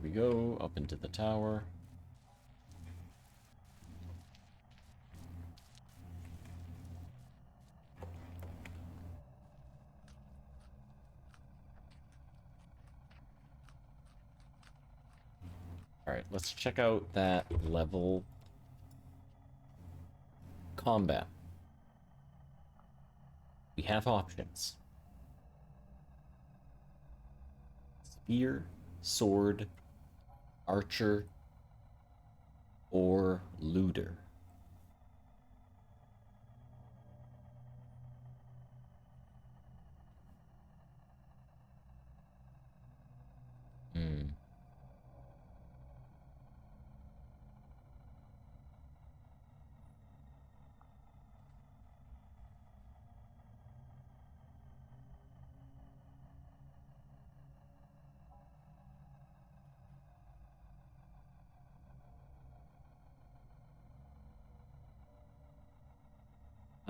we go, up into the tower. Alright, let's check out that level combat. We have options. Spear, sword, archer, or looter.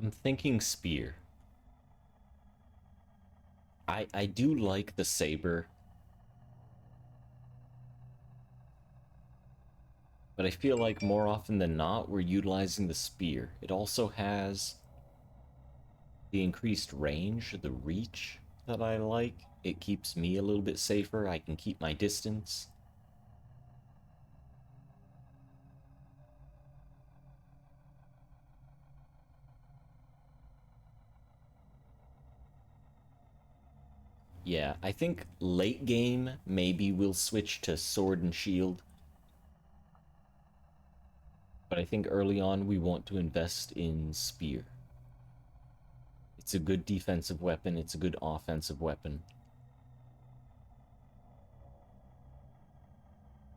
I'm thinking spear. I do like the saber, but I feel like more often than not we're utilizing the spear. It also has the increased range, the reach that I like. It keeps me a little bit safer. I can keep my distance. Yeah, I think late game, maybe we'll switch to sword and shield. But I think early on we want to invest in spear. It's a good defensive weapon, it's a good offensive weapon.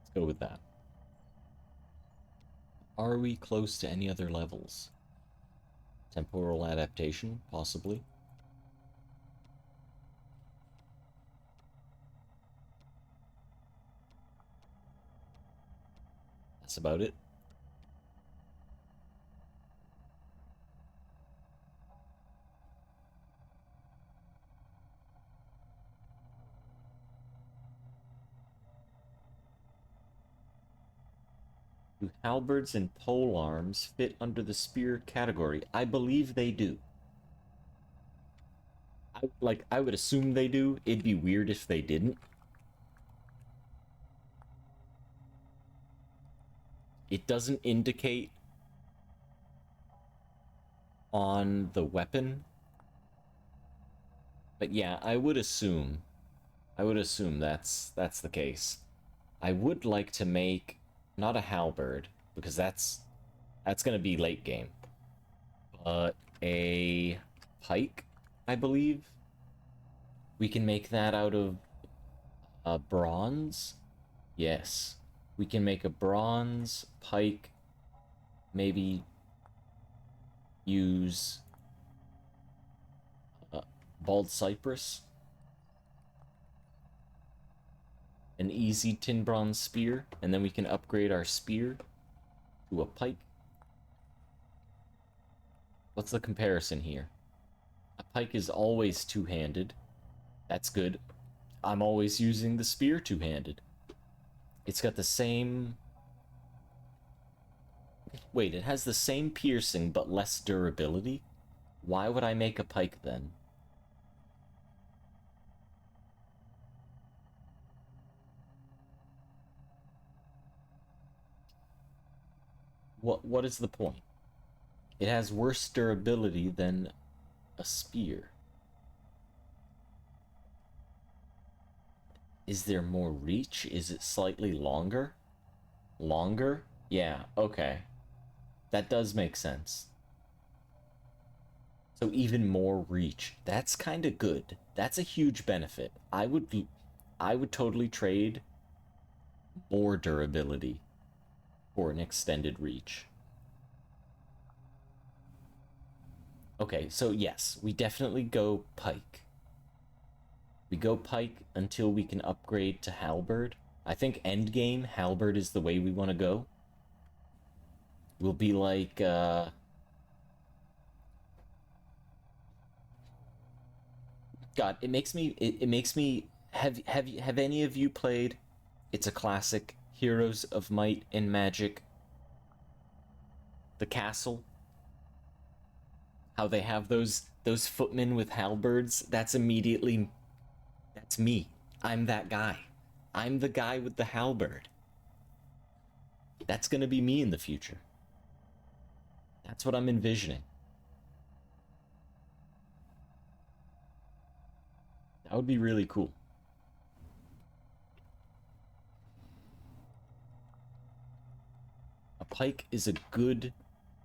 Let's go with that. Are we close to any other levels? Temporal adaptation, possibly. That's about it. Do halberds and polearms fit under the spear category? I believe they do. I would assume they do. It'd be weird if they didn't. It doesn't indicate on the weapon. But yeah, I would assume that's the case. I would like to make not a halberd, because that's gonna be late game. But a pike, I believe. We can make that out of bronze. Yes. We can make a bronze pike, maybe use bald cypress, an easy tin bronze spear, and then we can upgrade our spear to a pike. What's the comparison here? A pike is always two-handed. That's good. I'm always using the spear two-handed. It's got the same... Wait, it has the same piercing but less durability? Why would I make a pike then? What is the point? It has worse durability than a spear. Is there more reach? Is it slightly longer? Longer? Yeah, okay. That does make sense. So even more reach. That's kind of good. That's a huge benefit. I would totally trade more durability for an extended reach. Okay, so yes, we definitely go pike. We go pike until we can upgrade to halberd. I think endgame, halberd is the way we want to go. We'll be like, God, it makes me, have any of you played It's a classic Heroes of Might and Magic. The castle. How they have those footmen with halberds. That's immediately... That's me. I'm that guy. I'm the guy with the halberd. That's gonna be me in the future. That's what I'm envisioning. That would be really cool. A pike is a good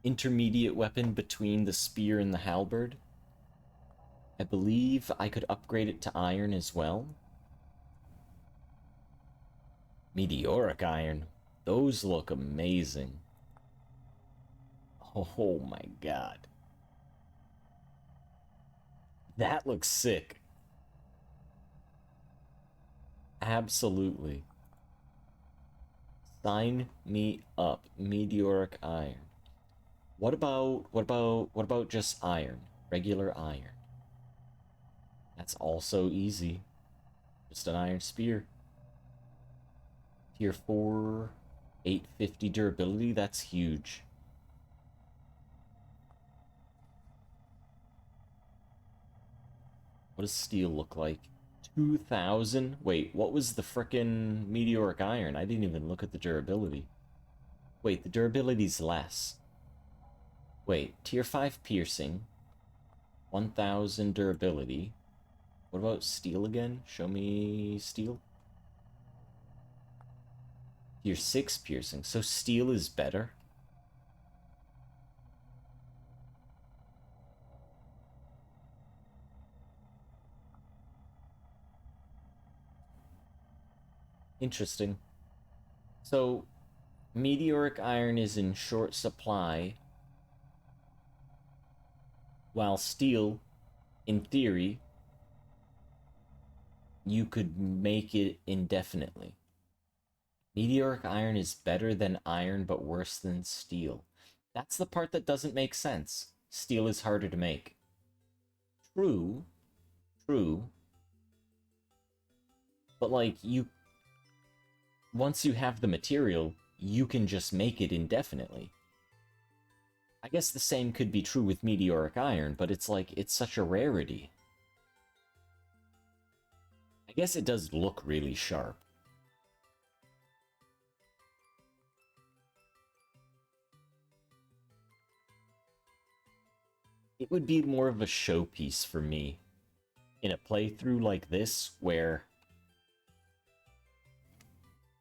intermediate weapon between the spear and the halberd. I believe I could upgrade it to iron as well. Meteoric iron. Those look amazing. Oh my god. That looks sick. Absolutely. Sign me up. Meteoric iron. What about just iron? Regular iron. That's also easy. Just an iron spear. Tier 4, 850 durability, that's huge. What does steel look like? 2,000? Wait, what was the frickin' meteoric iron? I didn't even look at the durability. Wait, the durability's less. Wait, tier 5 piercing. 1,000 durability. What about steel again? Show me steel. Tier 6 piercing. So steel is better. Interesting. So, meteoric iron is in short supply, while steel, in theory, you could make it indefinitely. Meteoric iron is better than iron, but worse than steel. That's the part that doesn't make sense. Steel is harder to make. True. True. But, like, once you have the material, you can just make it indefinitely. I guess the same could be true with meteoric iron, but it's like, it's such a rarity. I guess it does look really sharp. It would be more of a showpiece for me in a playthrough like this, where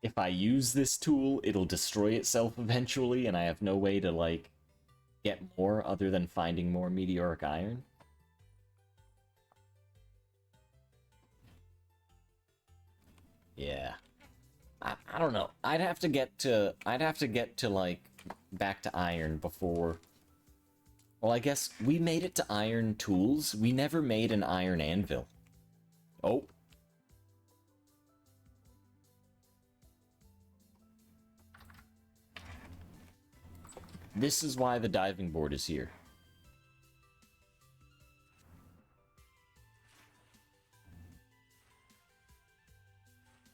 if I use this tool, it'll destroy itself eventually, and I have no way to, like, get more other than finding more meteoric iron. Yeah. I don't know. I'd have to get to, like, back to iron before... Well, I guess we made it to iron tools. We never made an iron anvil. Oh. This is why the diving board is here.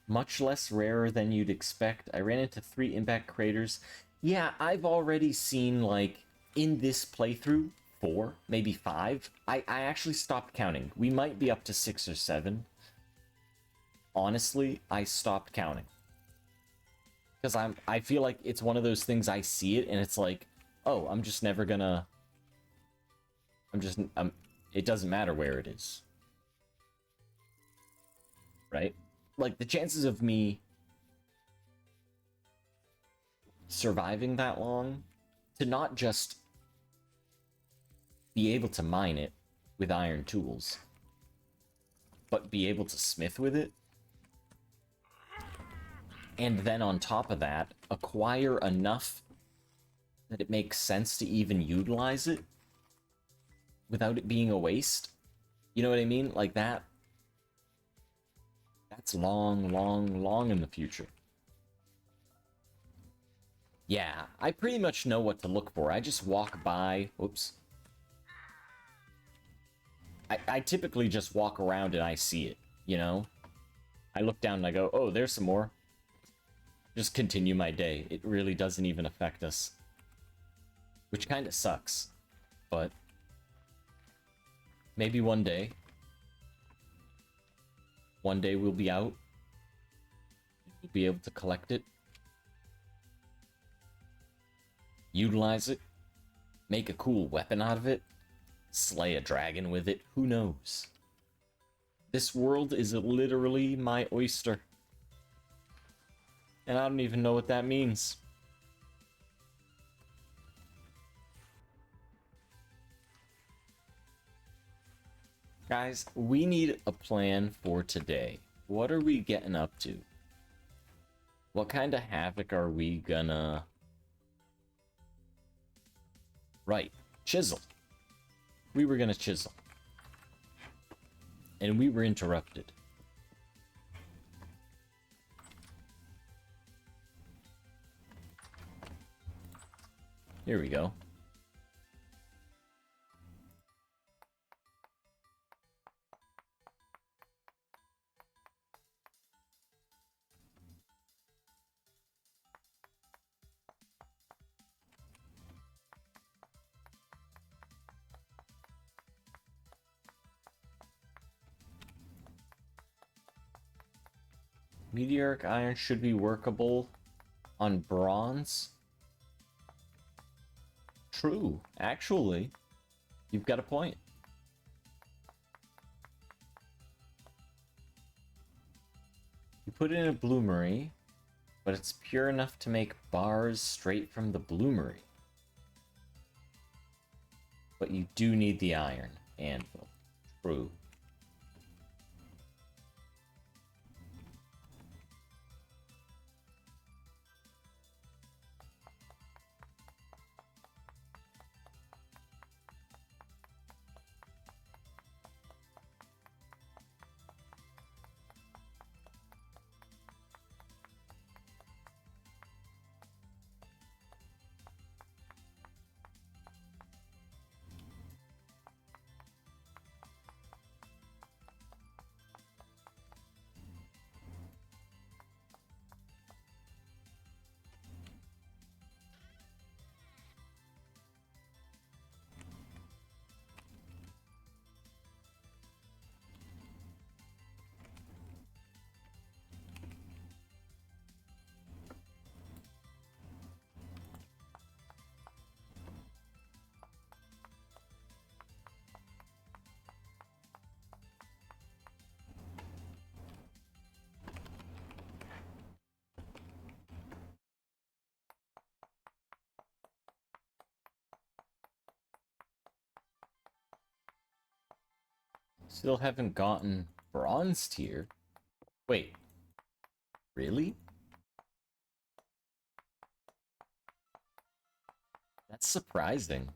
Much less rarer than you'd expect. I ran into 3 impact craters. Yeah, I've already seen, like, in this playthrough, 4, maybe 5. I actually stopped counting. We might be up to 6 or 7. Honestly, I stopped counting. Because I feel like it's one of those things, I see it and it's like, oh, I'm just never gonna... it doesn't matter where it is. Right? Like, the chances of me surviving that long, to not just be able to mine it with iron tools, but be able to smith with it, and then on top of that, acquire enough that it makes sense to even utilize it without it being a waste. You know what I mean? Like that. That's long, long, long in the future. Yeah, I pretty much know what to look for. I just walk by. Whoops. I typically just walk around and I see it, you know? I look down and I go, oh, there's some more. just continue my day. It really doesn't even affect us. Which kind of sucks. But maybe one day we'll be out. We'll be able to collect it. Utilize it. Make a cool weapon out of it. Slay a dragon with it. Who knows? This world is literally my oyster. And I don't even know what that means. Guys, we need a plan for today. What are we getting up to? What kind of havoc are we gonna... Right, chisel. We were gonna chisel. And we were interrupted. Here we go. Meteoric iron should be workable on bronze. True, actually, you've got a point. You put it in a bloomery, but it's pure enough to make bars straight from the bloomery. But you do need the iron anvil. True. Still haven't gotten bronze tier. Wait, really? That's surprising.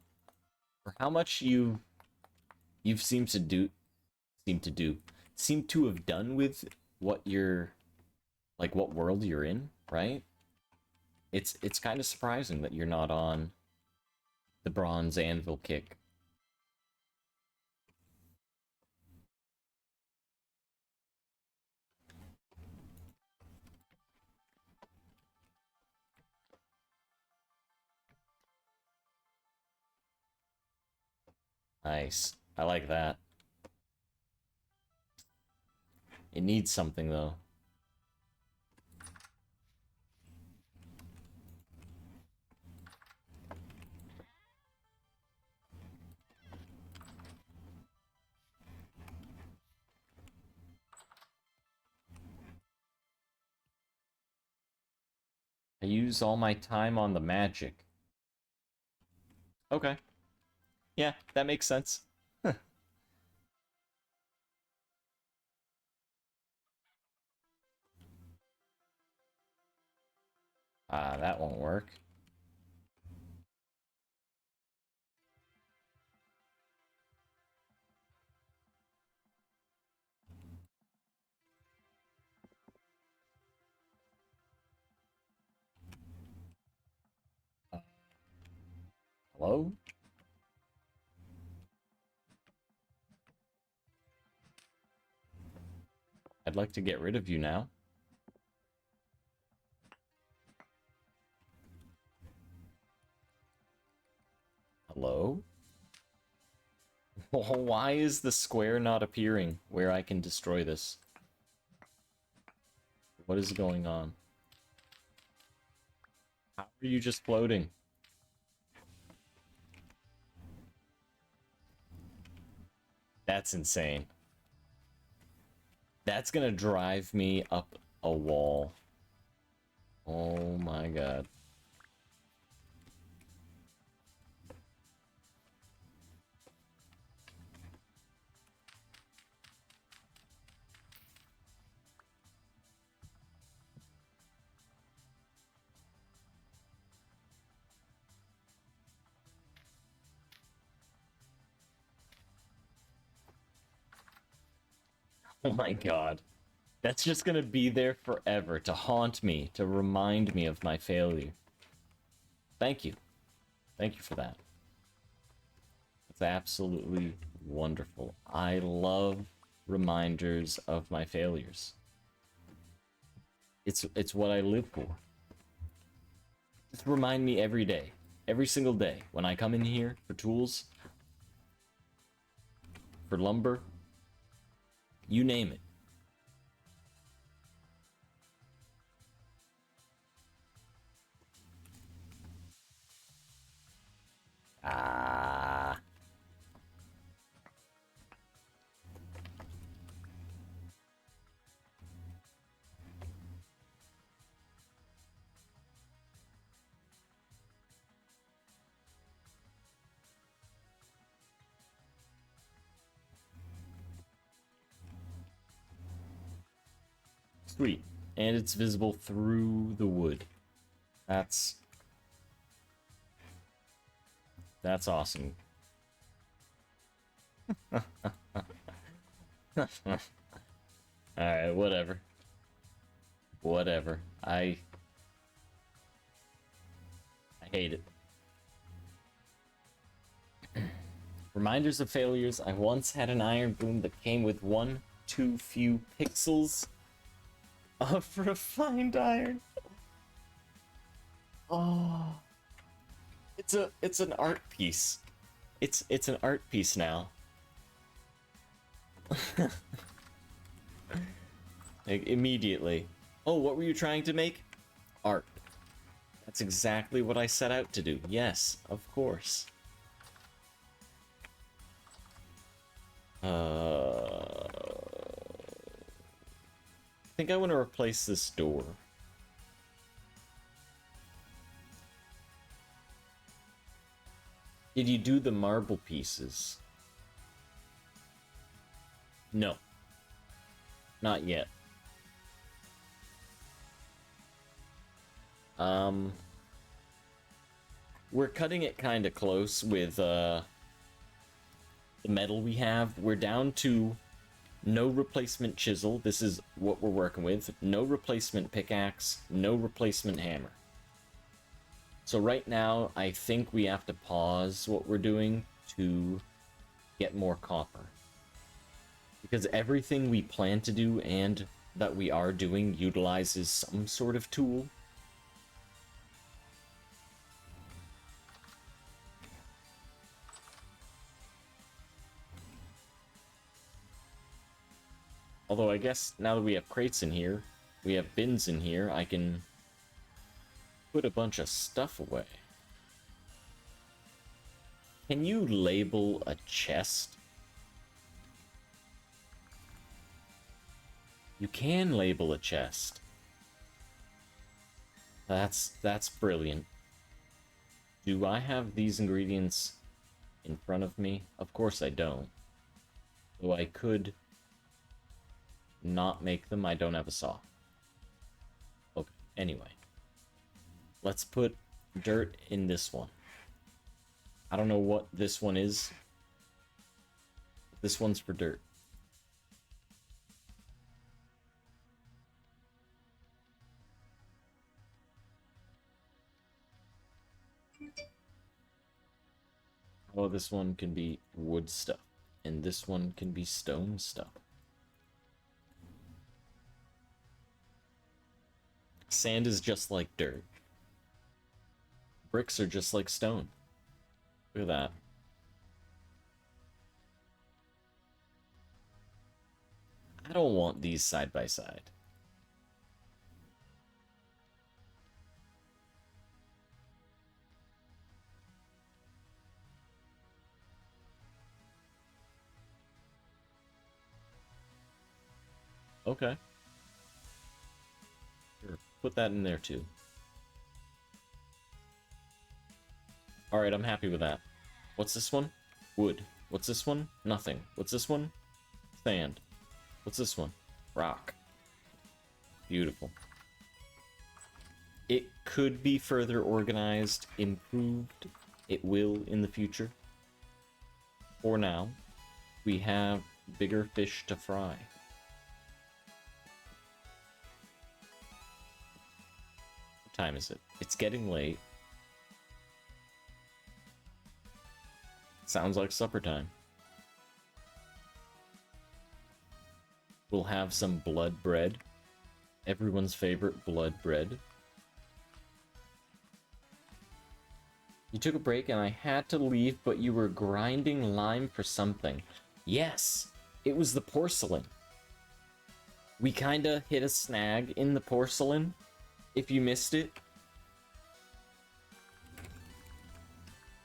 For how much you've seemed to have done with what you're, like, what world you're in, right? It's kind of surprising that you're not on the bronze anvil kick. Nice. I like that. It needs something, though. I use all my time on the magic. Okay. Yeah, that makes sense. Ah, that won't work. Hello? I'd like to get rid of you now. Oh, why is the square not appearing where I can destroy this? What is going on? How are you just floating? That's insane. That's gonna drive me up a wall. Oh my god. Oh my god. That's just gonna be there forever to haunt me, to remind me of my failure. Thank you. Thank you for that. It's absolutely wonderful. I love reminders of my failures. It's what I live for. Just remind me every day, every single day, when I come in here for tools, for lumber, you name it. Ah. Sweet. And it's visible through the wood. That's awesome. Alright, whatever. Whatever. I hate it. Reminders of failures. I once had an iron broom that came with one too few pixels of refined iron. Oh. It's an art piece. It's an art piece now. Like, immediately. Oh, what were you trying to make? Art. That's exactly what I set out to do. Yes, of course. I think I want to replace this door. Did you do the marble pieces? No. Not yet. We're cutting it kind of close with the metal we have. We're down to no replacement chisel. This is what we're working with. No replacement pickaxe, no replacement hammer. So right now, I think we have to pause what we're doing to get more copper. Because everything we plan to do and that we are doing utilizes some sort of tool. Although I guess now that we have crates in here, we have bins in here, I can put a bunch of stuff away. Can you label a chest? You can label a chest. That's brilliant. Do I have these ingredients in front of me? Of course I don't. Though I could not make them. I don't have a saw. Okay, anyway. Let's put dirt in this one. I don't know what this one is. This one's for dirt. Oh, this one can be wood stuff. And this one can be stone stuff. Sand is just like dirt. Bricks are just like stone. Look at that. don't want these side by side. Okay. Sure. Put that in there too. Alright, I'm happy with that. What's this one? Wood. What's this one? Nothing. What's this one? Sand. What's this one? Rock. Beautiful. It could be further organized, improved. It will in the future. For now, we have bigger fish to fry. What time is it? It's getting late. Sounds like supper time. We'll have some blood bread. Everyone's favorite blood bread. You took a break and I had to leave, but you were grinding lime for something. Yes, it was the porcelain. We kinda hit a snag in the porcelain, if you missed it.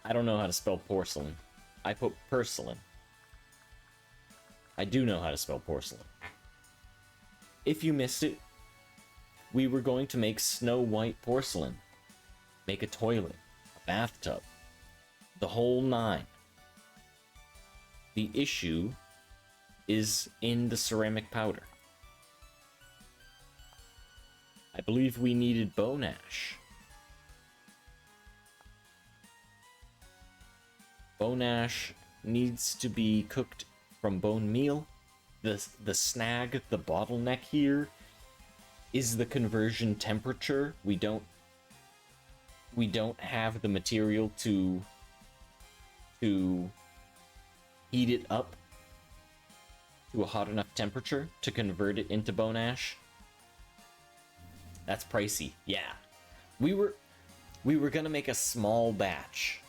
I don't know how to spell porcelain. I put porcelain. I do know how to spell porcelain. If you missed it, we were going to make snow white porcelain. Make a toilet, a bathtub, the whole nine. The issue is in the ceramic powder. I believe we needed bone ash. Bone ash needs to be cooked from bone meal. The snag, the bottleneck here, is the conversion temperature. We don't have the material to heat it up to a hot enough temperature to convert it into bone ash. That's pricey. Yeah. We were gonna make a small batch.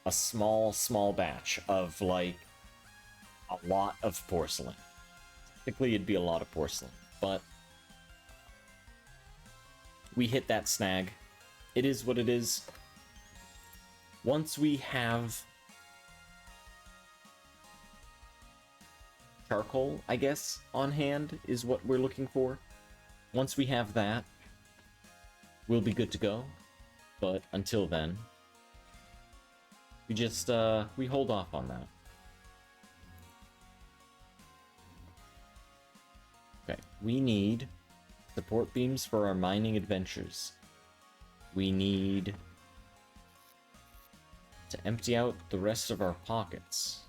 A small batch of, like, a lot of porcelain. Technically, it'd be a lot of porcelain, but we hit that snag. It is what it is. Once we have charcoal, I guess, on hand is what we're looking for. Once we have that, we'll be good to go. But until then, we just, we hold off on that. Okay, we need support beams for our mining adventures. We need to empty out the rest of our pockets.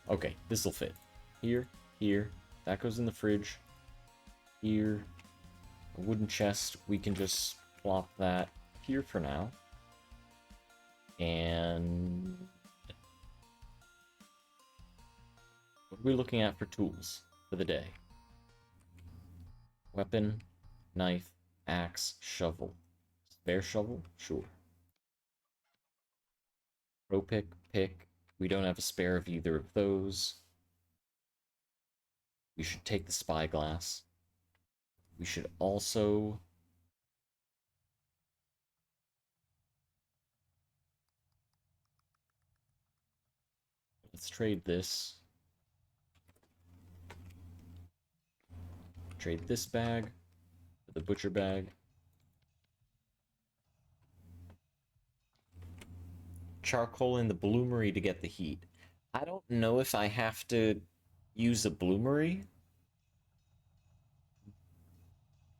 Okay, this'll fit. Here, here. That goes in the fridge. Here. A wooden chest. We can just plop that here for now. And what are we looking at for tools for the day? Weapon, knife, axe, shovel. Spare shovel? Sure. Pro pick, pick. We don't have a spare of either of those. We should take the spyglass. We should also... Let's trade this. Trade this bag for the butcher bag. Charcoal in the bloomery to get the heat. I don't know if I have to use a bloomery.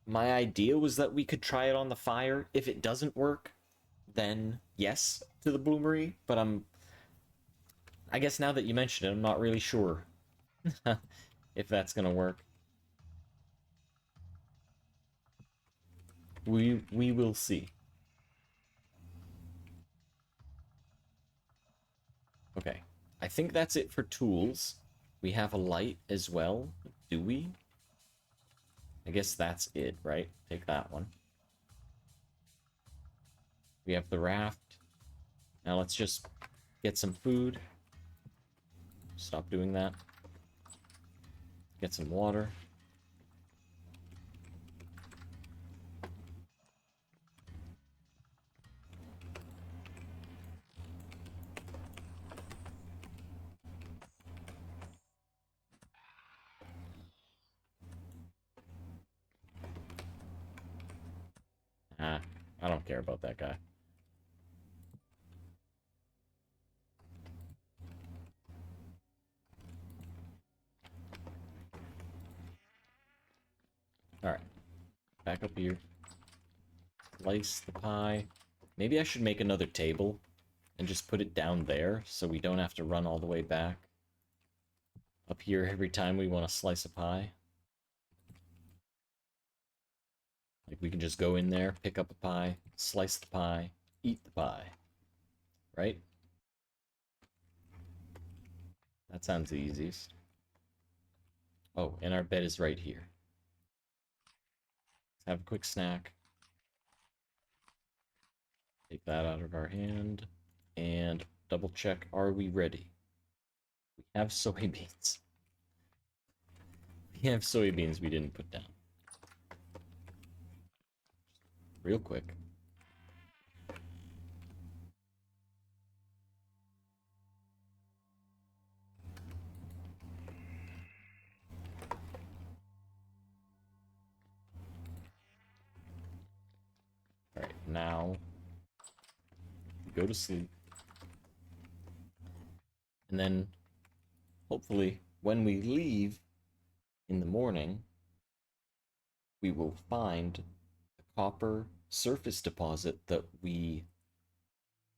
My idea was that we could try it on the fire. If it doesn't work, then yes to the bloomery, but I guess now that you mention it, I'm not really sure if that's gonna work. We will see. Okay, I think that's it for tools. We have a light as well, do we? I guess that's it, right? Take that one. We have the raft. Now let's just get some food. Stop doing that. Get some water. Ah, I don't care about that guy. Alright. Back up here. Slice the pie. Maybe I should make another table and just put it down there so we don't have to run all the way back up here every time we want to slice a pie. Like, we can just go in there, pick up a pie, slice the pie, eat the pie. Right? That sounds the easiest. Oh, and our bed is right here. Let's have a quick snack. Take that out of our hand. And double check, are we ready? We have soybeans. We have soybeans we didn't put down. Real quick. Alright, now go to sleep. And then, hopefully, when we leave in the morning, we will find the copper surface deposit that we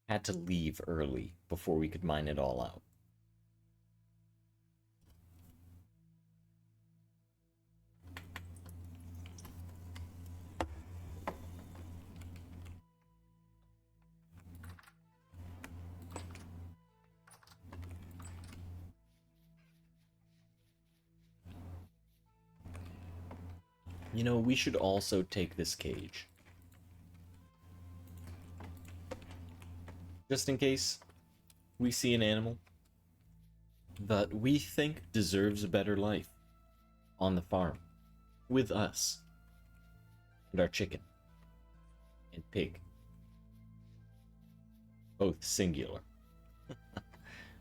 had to leave early before we could mine it all out. You know, we should also take this cage. Just in case we see an animal that we think deserves a better life on the farm with us and our chicken and pig. Both singular.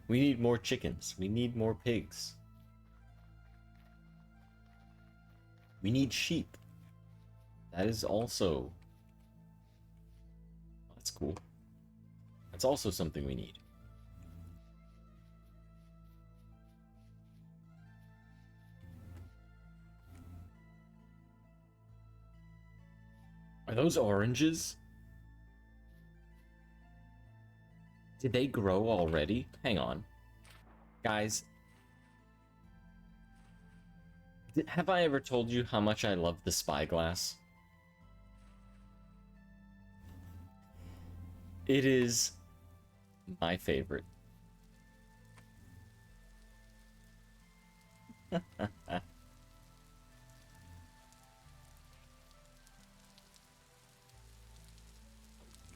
We need more chickens. We need more pigs. We need sheep. That is also... That's cool. That's also something we need. Are those oranges? Did they grow already? Hang on. Guys, have I ever told you how much I love the spyglass? It is my favorite.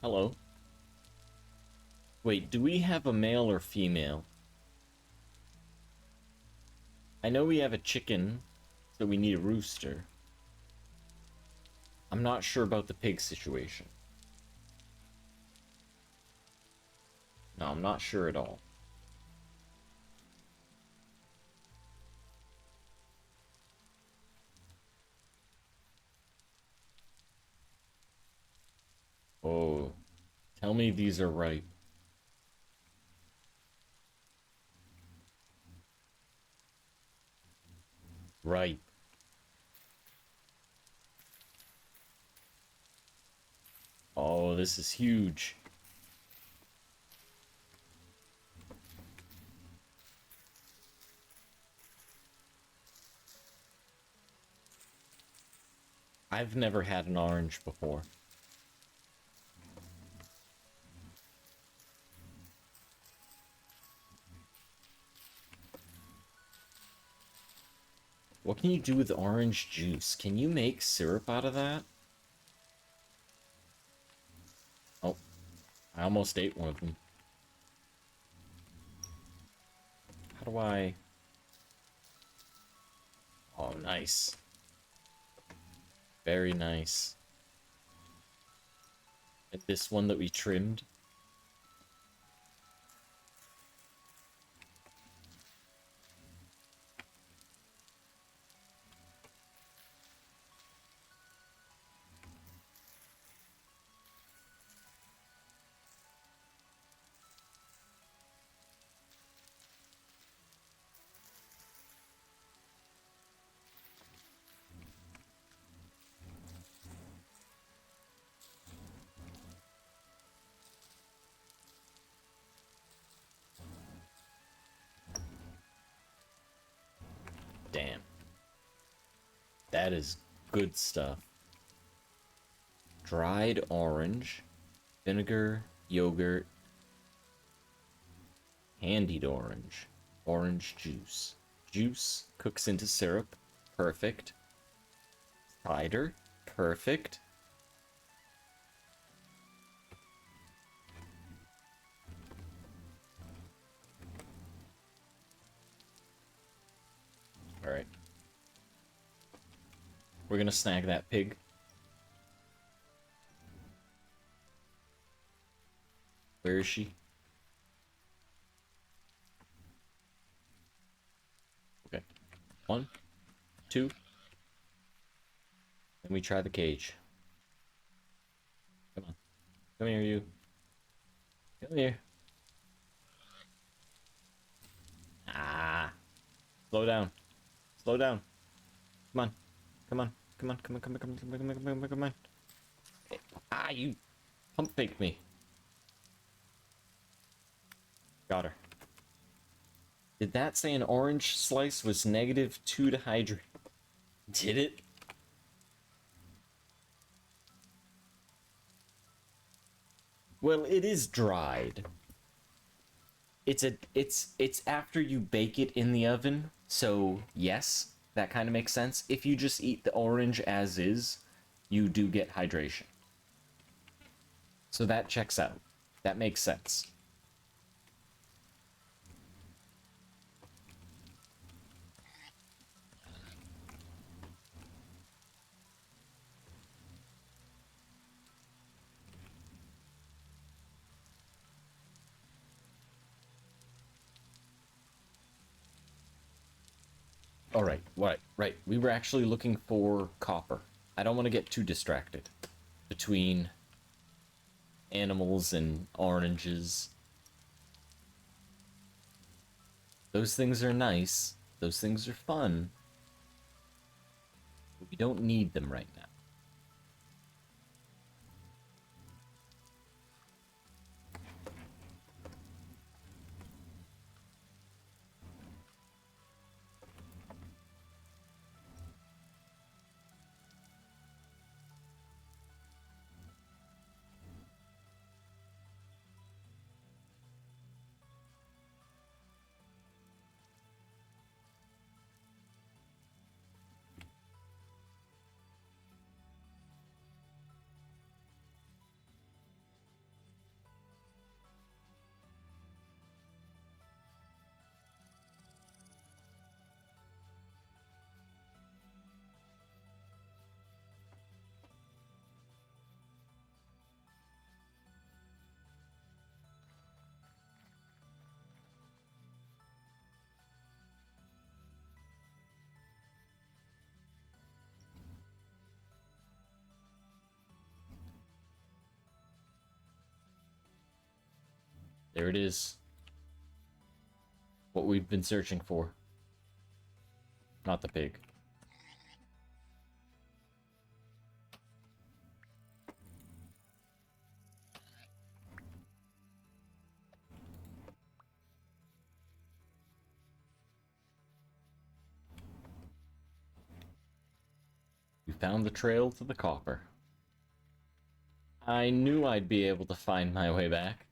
Hello. Wait, do we have a male or female? I know we have a chicken, so we need a rooster. I'm not sure about the pig situation. No, I'm not sure at all. Oh, tell me these are ripe. Ripe. Oh, this is huge. I've never had an orange before. What can you do with orange juice? Can you make syrup out of that? Oh, I almost ate one of them. How do I... Oh, nice. Very nice. And this one that we trimmed. Damn. That is good stuff. Dried orange, vinegar, yogurt, candied orange, orange juice. Juice cooks into syrup. Perfect. Cider. Perfect. Alright. We're gonna snag that pig. Where is she? Okay. 1, 2. Then we try the cage. Come on. Come here, you. Come here. Ah. Slow down. Slow down. Come on. Come on. Come on. Come on. Come on. Come on. Come on. Come on. Come on. Come on. Ah, you pump fake me. Got her. Did that say an orange slice was -2 to hydrate? Did it? Well, it is dried. It's after you bake it in the oven, so yes, that kind of makes sense. If you just eat the orange as is, you do get hydration. So that checks out. That makes sense. All right, right. We were actually looking for copper. I don't want to get too distracted between animals and oranges. Those things are nice. Those things are fun. But we don't need them right now. There it is. What we've been searching for. Not the pig. We found the trail to the copper. I knew I'd be able to find my way back.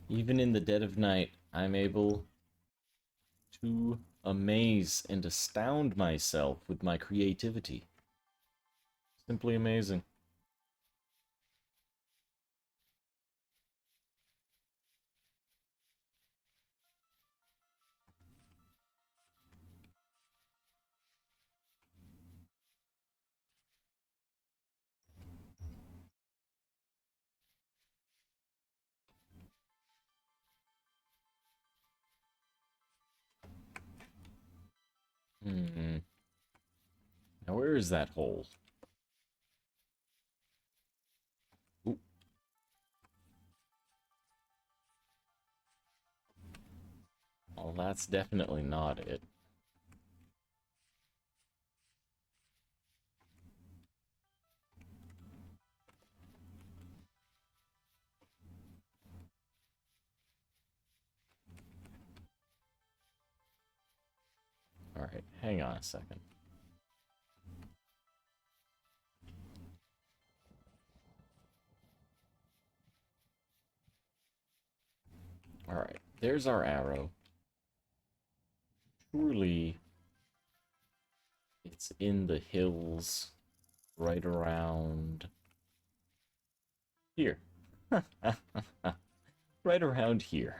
Even in the dead of night, I'm able to amaze and astound myself with my creativity. Simply amazing. Where is that hole? Ooh. Well, that's definitely not it. Alright, hang on a second. Alright, there's our arrow. Surely it's in the hills right around here. Right around here.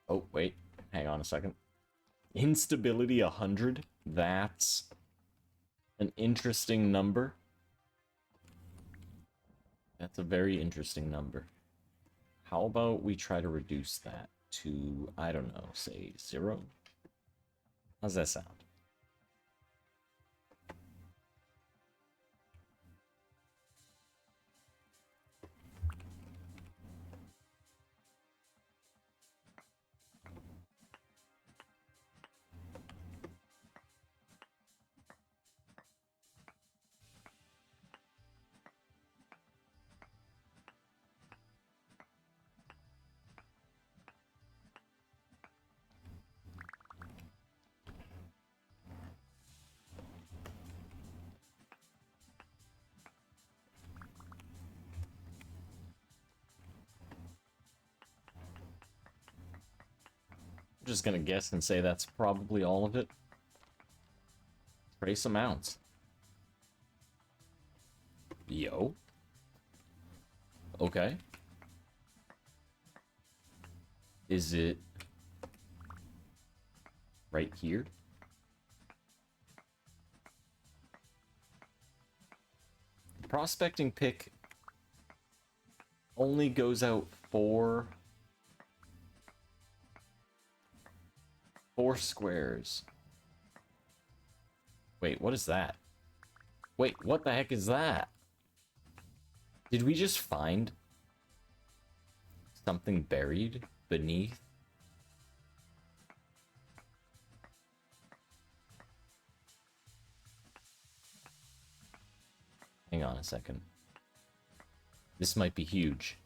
Oh, wait. Hang on a second. Instability 100? That's an interesting number. That's a very interesting number. How about we try to reduce that to, I don't know, say 0? How's that sound? I'm just gonna guess and say that's probably all of it. Trace amounts. Yo. Okay. Is it right here? The prospecting pick only goes out four squares. Wait, what is that? Wait, what the heck is that? Did we just find something buried beneath? Hang on a second. This might be huge.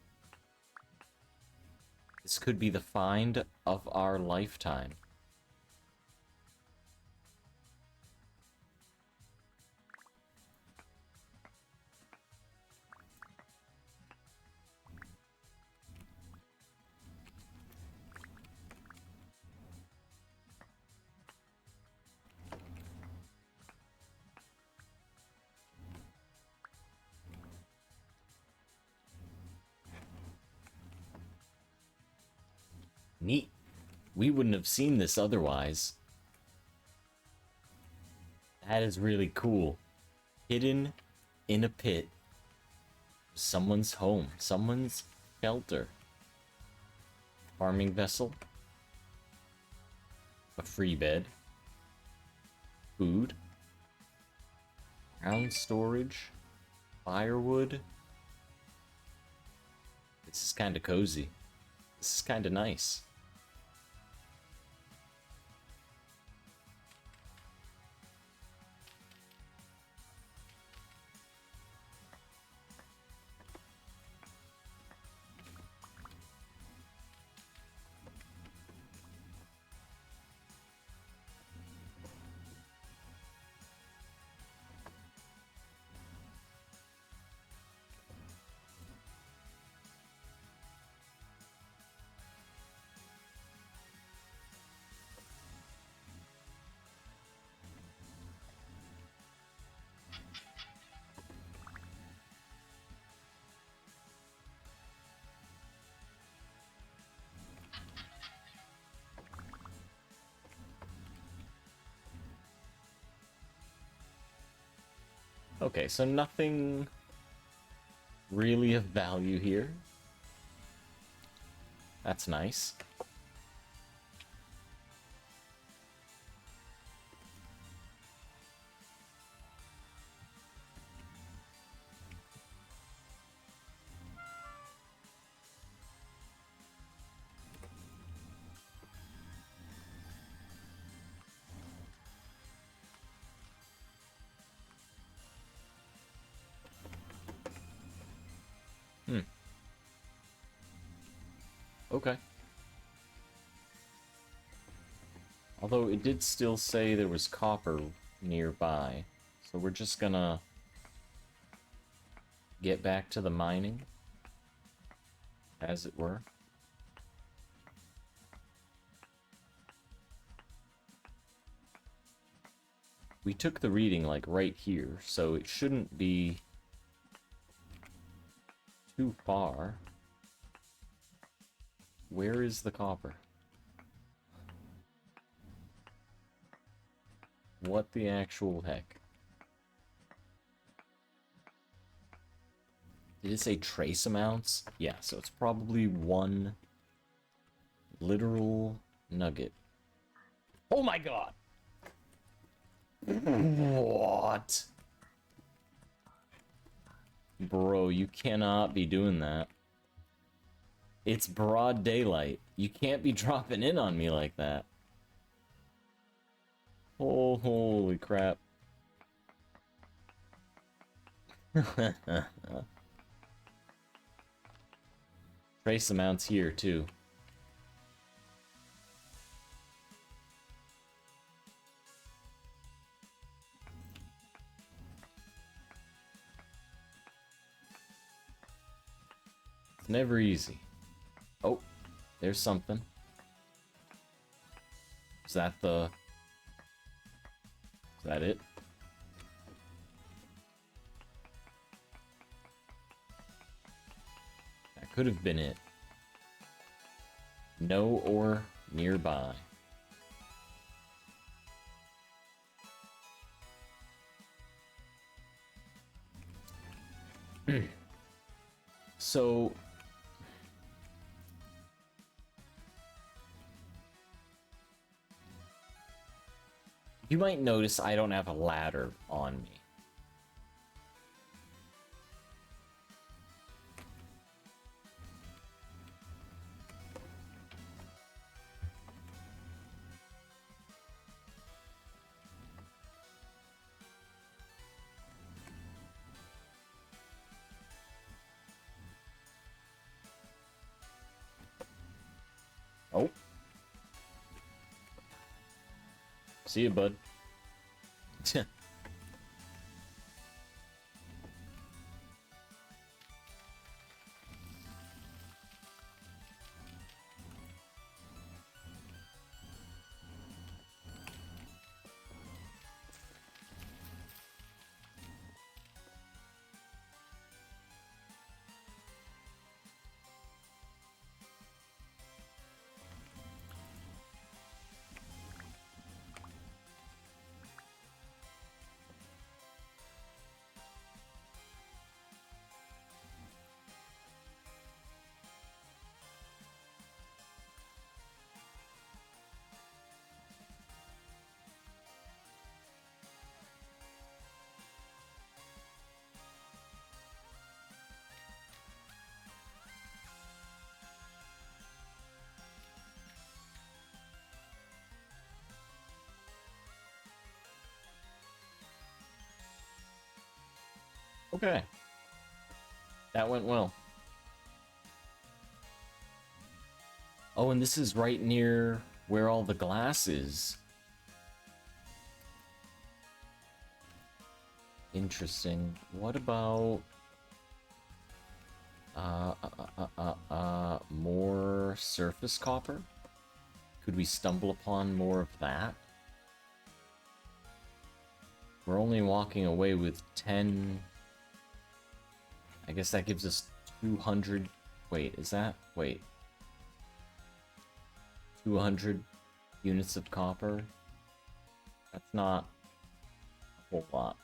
This could be the find of our lifetime. Neat. We wouldn't have seen this otherwise. That is really cool. Hidden in a pit. Someone's home. Someone's shelter. Farming vessel. A free bed. Food. Ground storage. Firewood. This is kind of cozy. This is kind of nice. Okay, so nothing really of value here. That's nice. Okay. Although it did still say there was copper nearby. So we're just gonna get back to the mining, as it were. We took the reading, like, right here, so it shouldn't be too far. Where is the copper? What the actual heck? Did it say trace amounts? Yeah, so it's probably 1 literal nugget. Oh my god! What? Bro, you cannot be doing that. It's broad daylight. You can't be dropping in on me like that. Oh, holy crap. Trace amounts here, too. It's never easy. Oh, there's something. Is that it? That could have been it. No ore nearby. So... you might notice I don't have a ladder on me. Oh. See you, bud. Okay. That went well. Oh, and this is right near where all the glass is. Interesting. What about... more surface copper? Could we stumble upon more of that? We're only walking away with 10... I guess that gives us 200... Wait, is that... Wait. 200 units of copper? That's not a whole lot.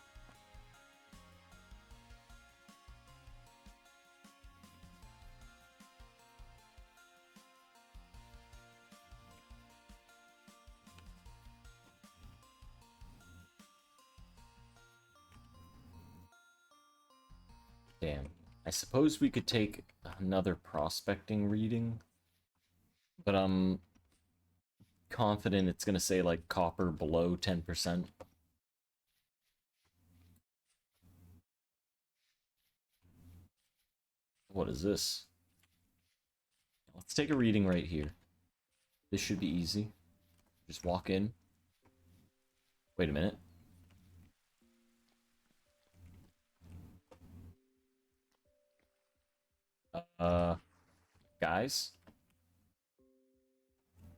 Damn. I suppose we could take another prospecting reading, but I'm confident it's gonna say, like, copper below 10%. What is this? Let's take a reading right here. This should be easy. Just walk in. Wait a minute. Guys?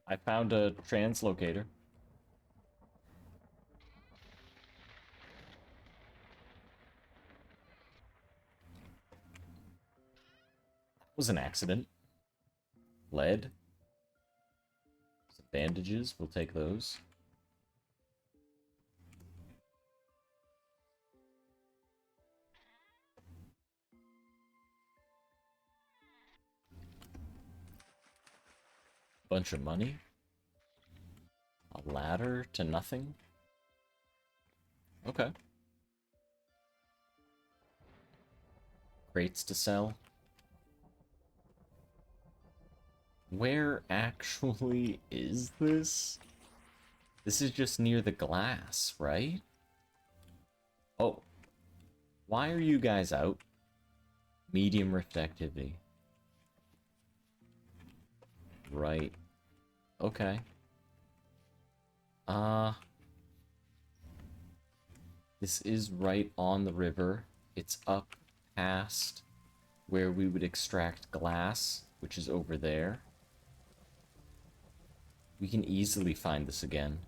I found a translocator. That was an accident. Lead. Some bandages, we'll take those. Bunch of money. A ladder to nothing. Okay. Crates to sell. Where actually is this? This is just near the glass, right? Oh. Why are you guys out? Medium rift activity. Right. Okay. This is right on the river. It's up past where we would extract glass, which is over there. We can easily find this again.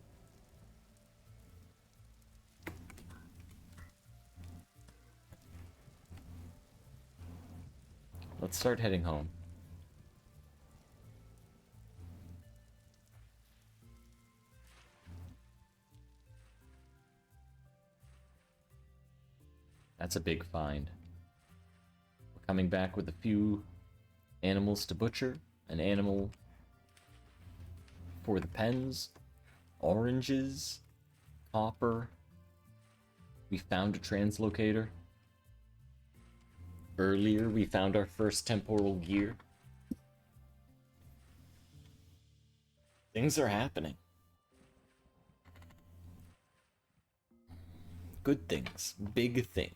Let's start heading home. That's a big find. We're coming back with a few animals to butcher. An animal for the pens. Oranges. Copper. We found a translocator. Earlier, we found our first temporal gear. Things are happening. Good things. Big things.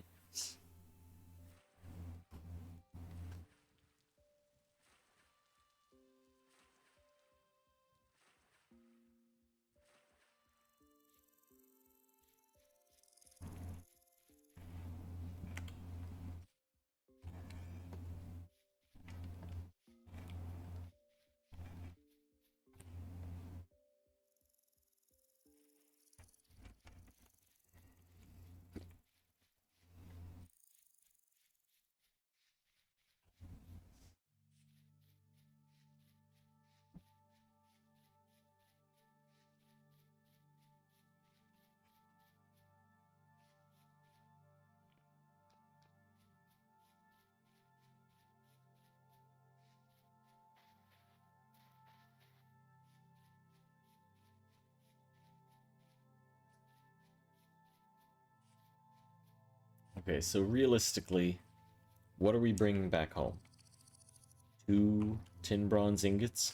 Okay, so realistically, what are we bringing back home? 2 tin bronze ingots?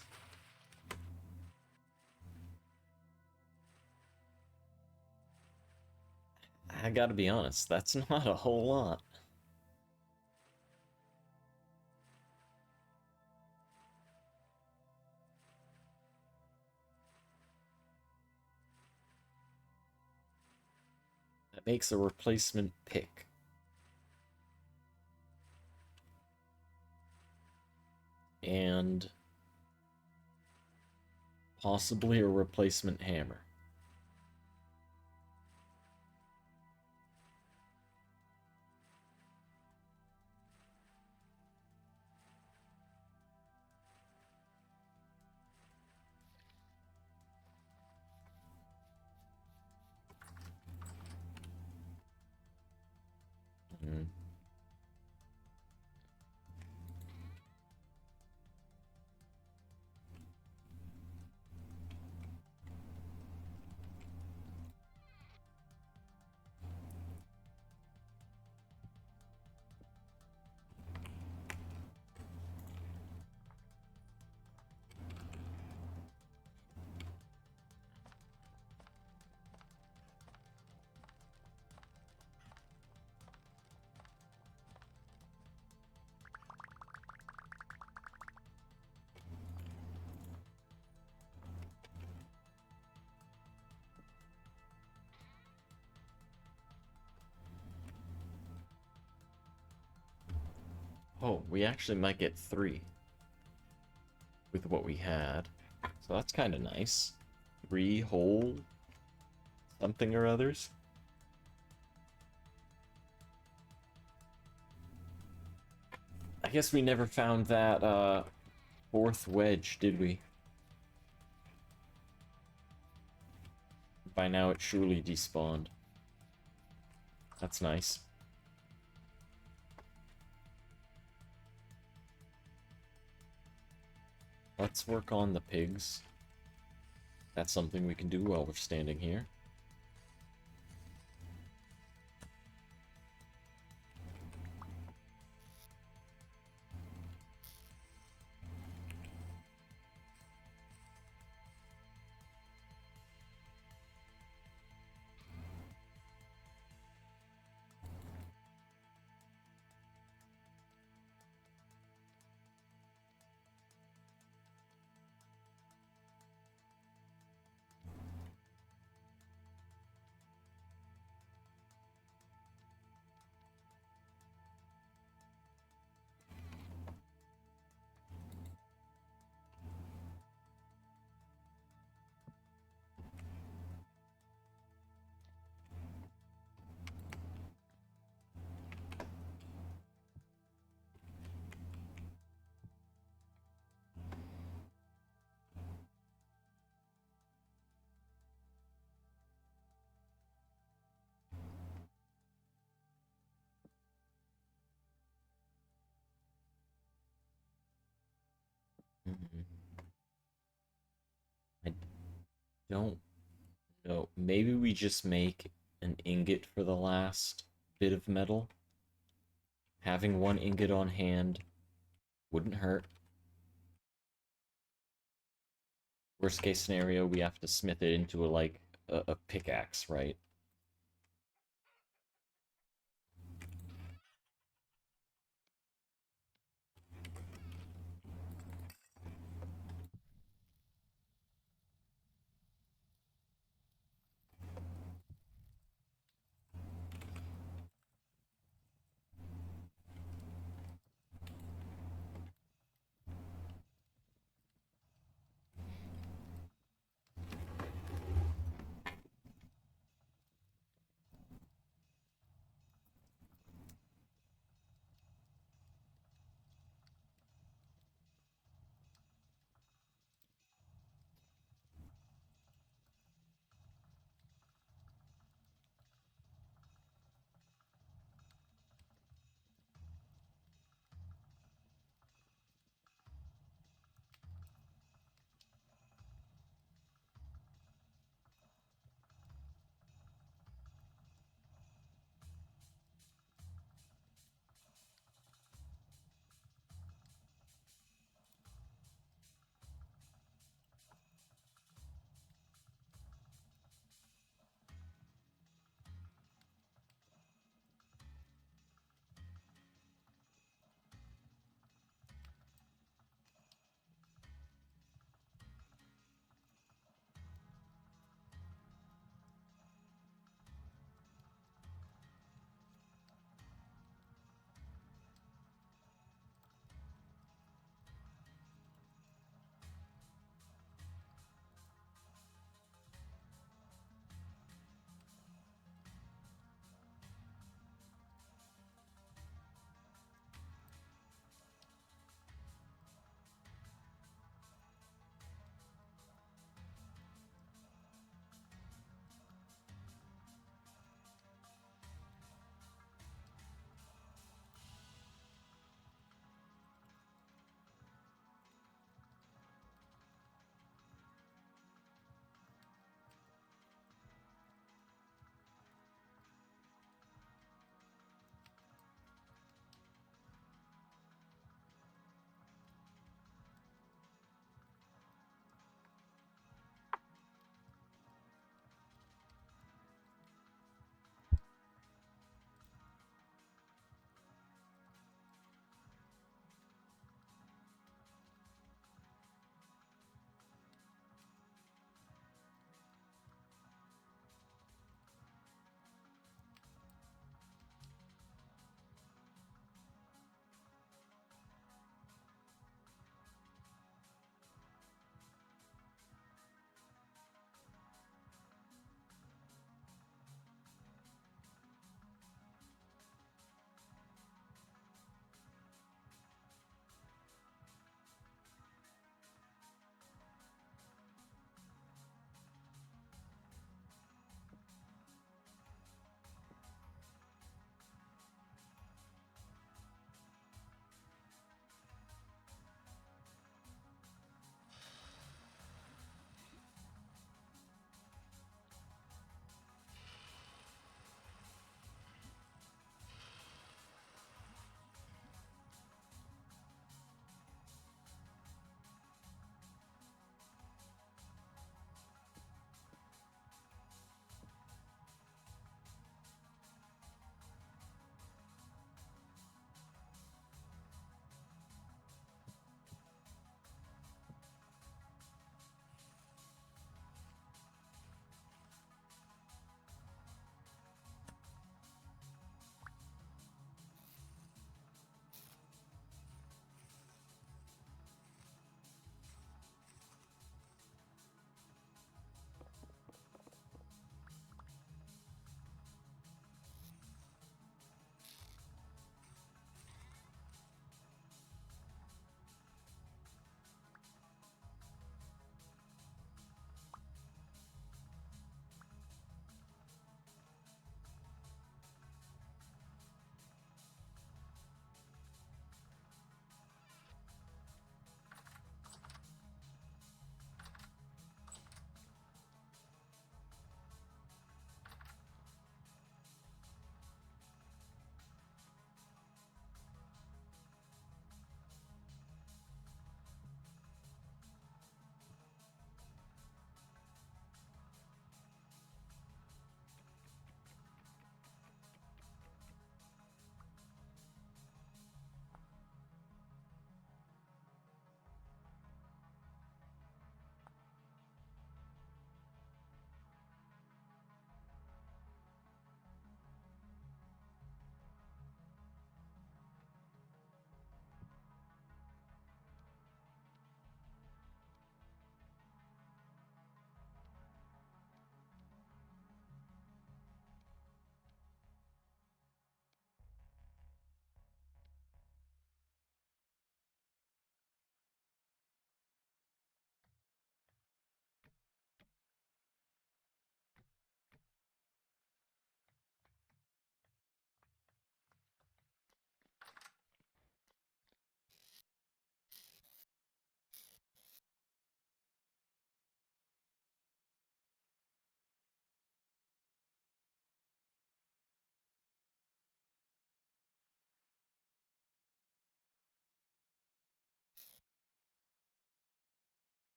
I gotta be honest, that's not a whole lot. That makes a replacement pick. And possibly a replacement hammer. Mm. Oh, we actually might get 3 with what we had. So that's kind of nice. 3 whole something or others. I guess we never found that 4th wedge, did we? By now it surely despawned. That's nice. Let's work on the pigs. That's something we can do while we're standing here. Mhm. I don't know. Maybe we just make an ingot for the last bit of metal. Having 1 ingot on hand wouldn't hurt. Worst case scenario, we have to smith it into a pickaxe, right?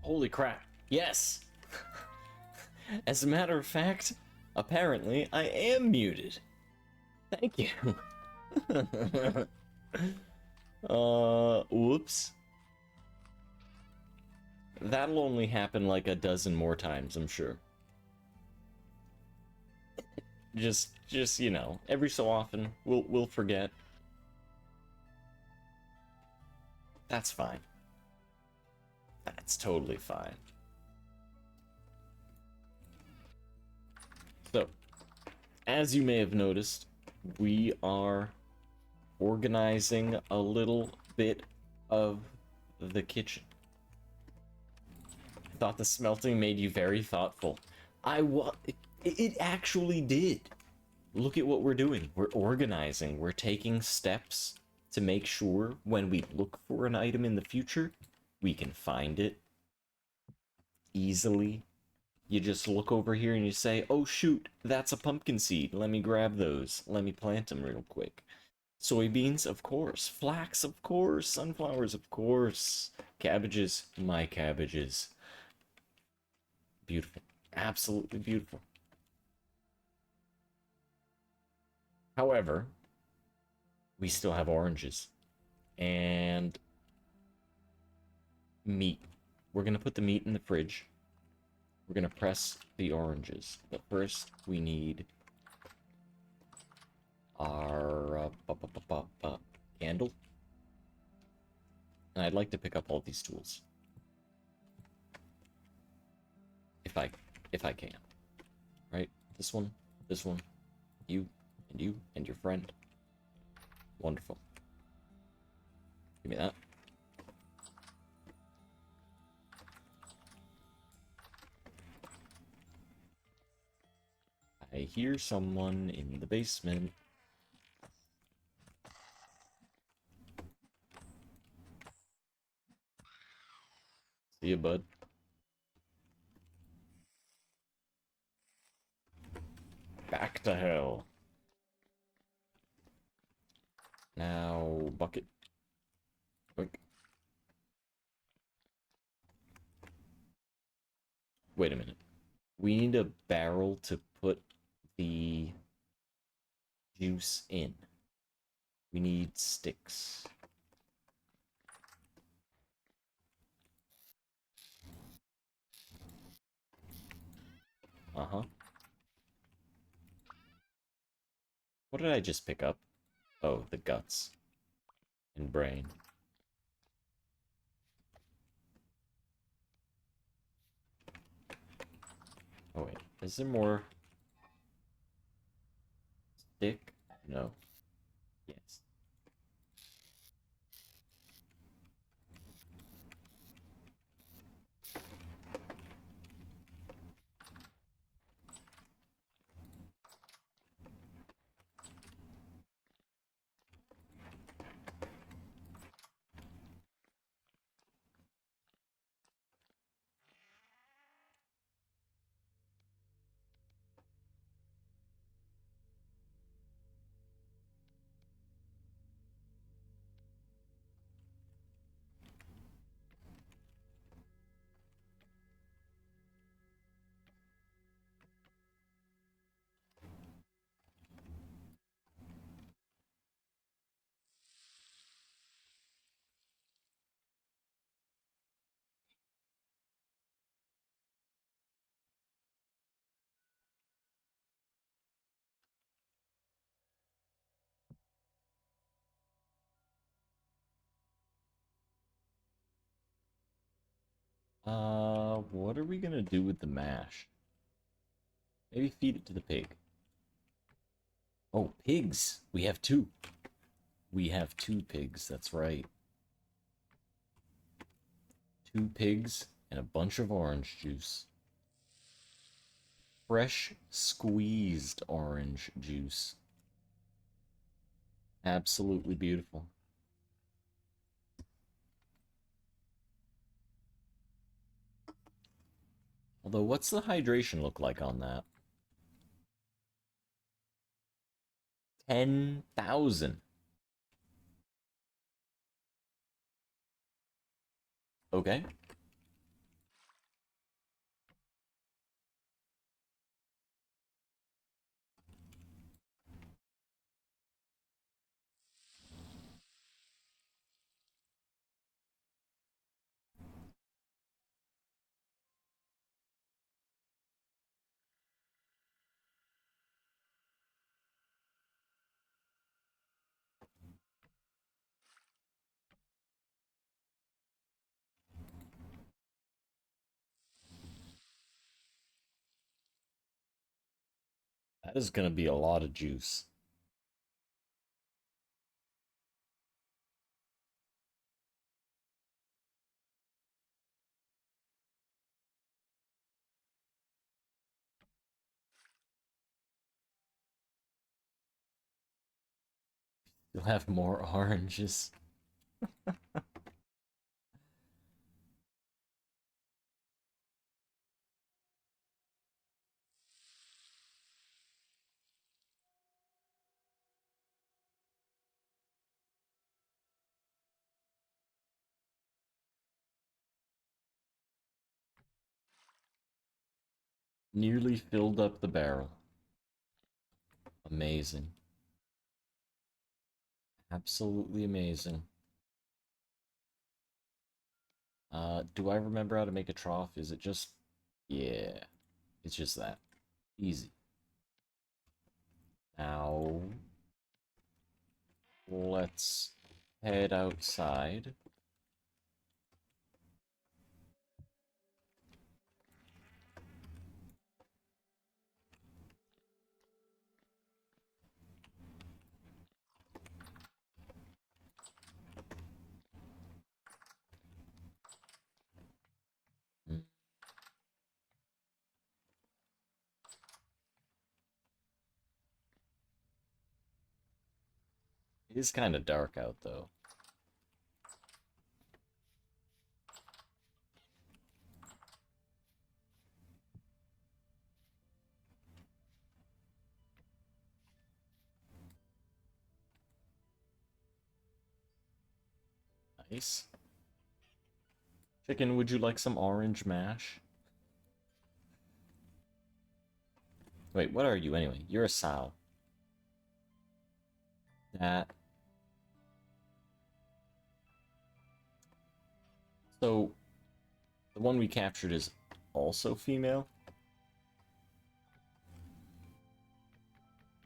Holy crap. Yes! As a matter of fact, apparently I am muted. Thank you. Whoops. That'll only happen like a dozen more times, I'm sure. Just you know, every so often we'll forget. That's fine. That's totally fine. So, as you may have noticed, we are organizing a little bit of the kitchen. I thought the smelting made you very thoughtful. It actually did. Look at what we're doing. We're organizing. We're taking steps to make sure when we look for an item in the future, we can find it easily. You just look over here and you say, oh shoot, that's a pumpkin seed. Let me grab those. Let me plant them real quick. Soybeans, of course. Flax, of course. Sunflowers, of course. Cabbages, my cabbages. Beautiful. Absolutely beautiful. However, we still have oranges. And meat. We're going to put the meat in the fridge. We're going to press the oranges. But first, we need our candle. And I'd like to pick up all these tools. If I can. Right? This one, you, and your friend. Wonderful. Give me that. I hear someone in the basement. See ya, bud. Back to hell. Now, bucket. Quick. Wait a minute. We need a barrel to put the juice in. We need sticks. Uh-huh. What did I just pick up? Oh, the guts. And brain. Oh wait, is there more? Stick? No. Yes. What are we gonna do with the mash? Maybe feed it to the pig. Oh, pigs! We have two. We have two pigs, that's right. Two pigs and a bunch of orange juice. Fresh squeezed orange juice. Absolutely beautiful. Although, what's the hydration look like on that? 10,000. Okay. That is gonna be a lot of juice. You'll have more oranges. Nearly filled up the barrel. Amazing. Absolutely amazing. Do I remember how to make a trough? Is it just... Yeah, it's just that. Easy. Now, let's head outside. Mm. It is kind of dark out, though. Nice. Chicken, would you like some orange mash? Wait, what are you anyway? You're a sow. That. So, the one we captured is also female.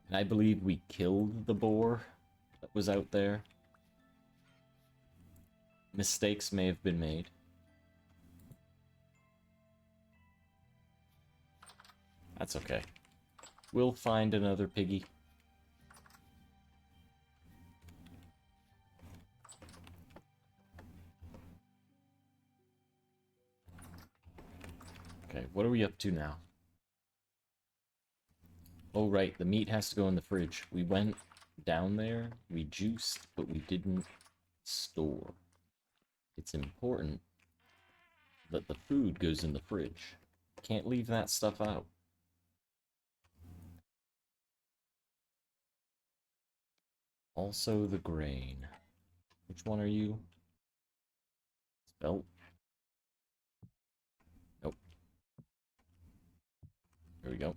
And I believe we killed the boar that was out there. Mistakes may have been made. That's okay. We'll find another piggy. Okay, what are we up to now? Oh, right, the meat has to go in the fridge. We went down there, we juiced, but we didn't store. It's important that the food goes in the fridge. Can't leave that stuff out. Also the grain. Which one are you? Spelt? Nope. There we go.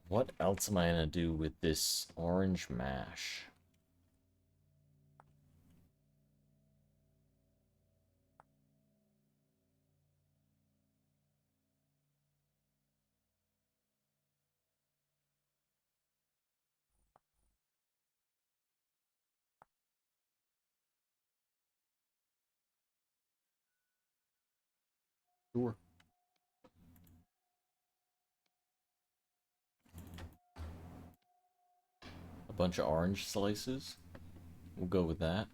What else am I gonna do with this orange mash? Sure. A bunch of orange slices. We'll go with that.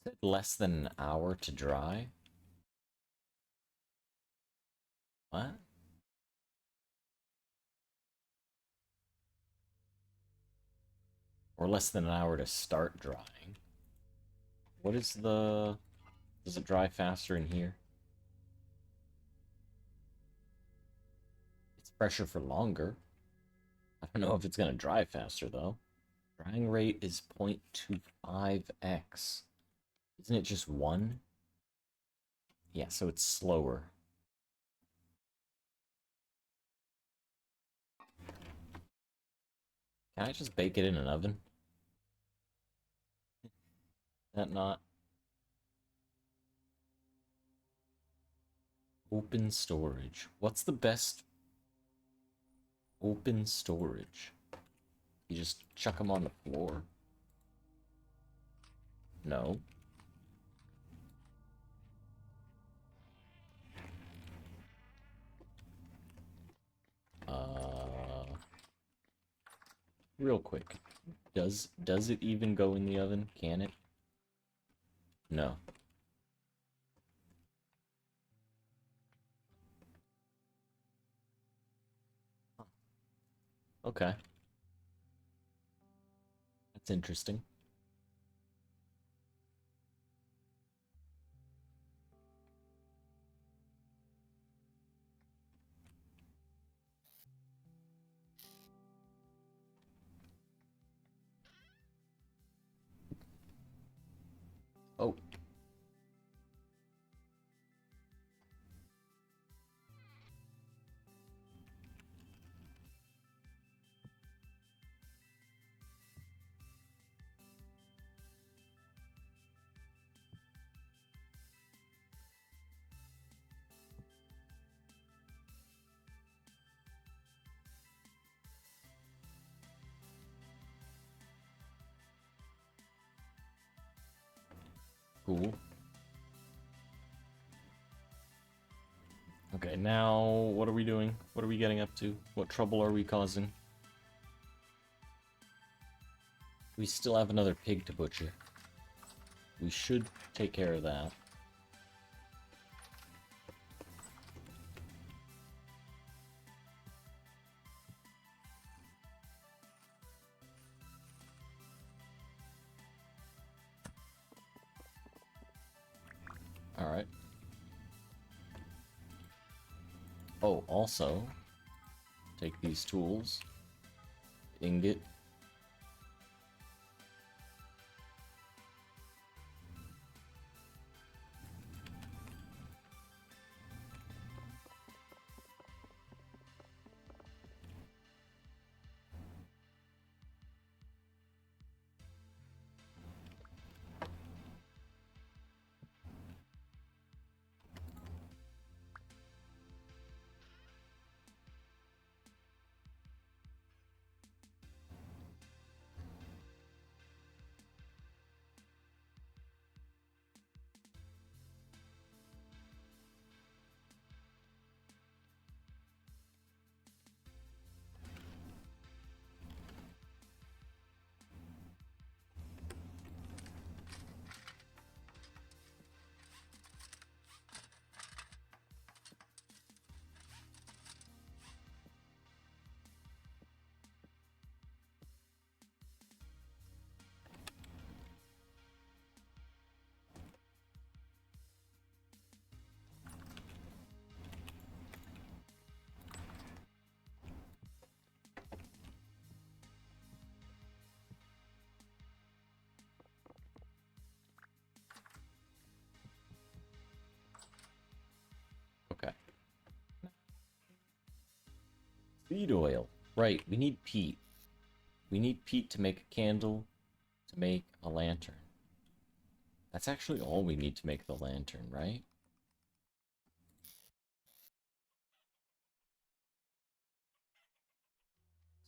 Said less than an hour to dry. What? Or less than an hour to start drying. What is the... Does it dry faster in here? It's fresher for longer. I don't know if it's gonna dry faster, though. Drying rate is 0.25x. Isn't it just 1? Yeah, so it's slower. Can I just bake it in an oven? That not... Open storage. What's the best open storage? You just chuck them on the floor. No. Real quick. Does it even go in the oven? Can it? No. Okay. That's interesting. Oh. Cool. Okay, now what are we doing? What are we getting up to? What trouble are we causing? We still have another pig to butcher. We should take care of that. Alright. Oh, also, take these tools. Ingot. Okay. Seed oil. Right, we need peat. We need peat to make a candle, to make a lantern. That's actually all we need to make the lantern, right?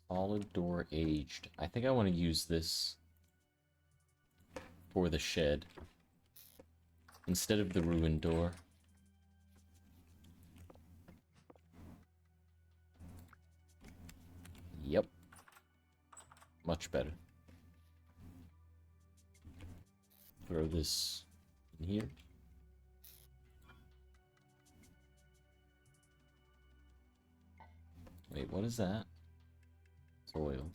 Solid door aged. I think I want to use this for the shed instead of the ruined door. Yep. Much better. Throw this in here. Wait, what is that? It's oil.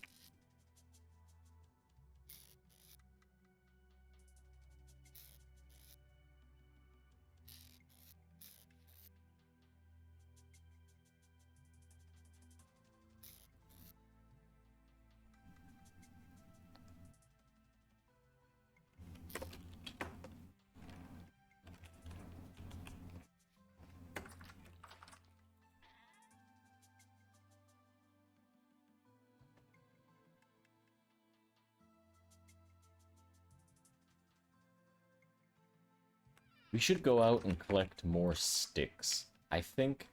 We should go out and collect more sticks. I think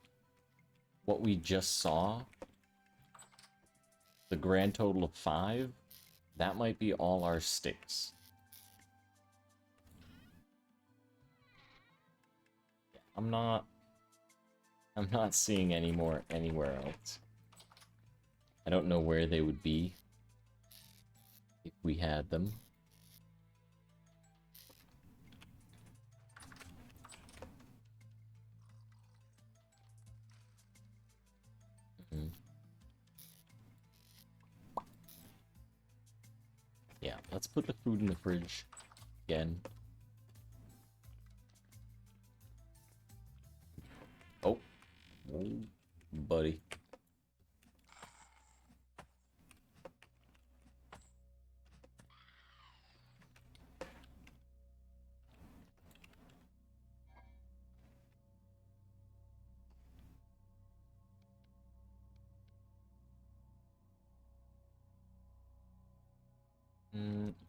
what we just saw, the grand total of 5, that might be all our sticks. I'm not... I'm not seeing any more anywhere else. I don't know where they would be if we had them. Yeah, let's put the food in the fridge again. Oh, buddy.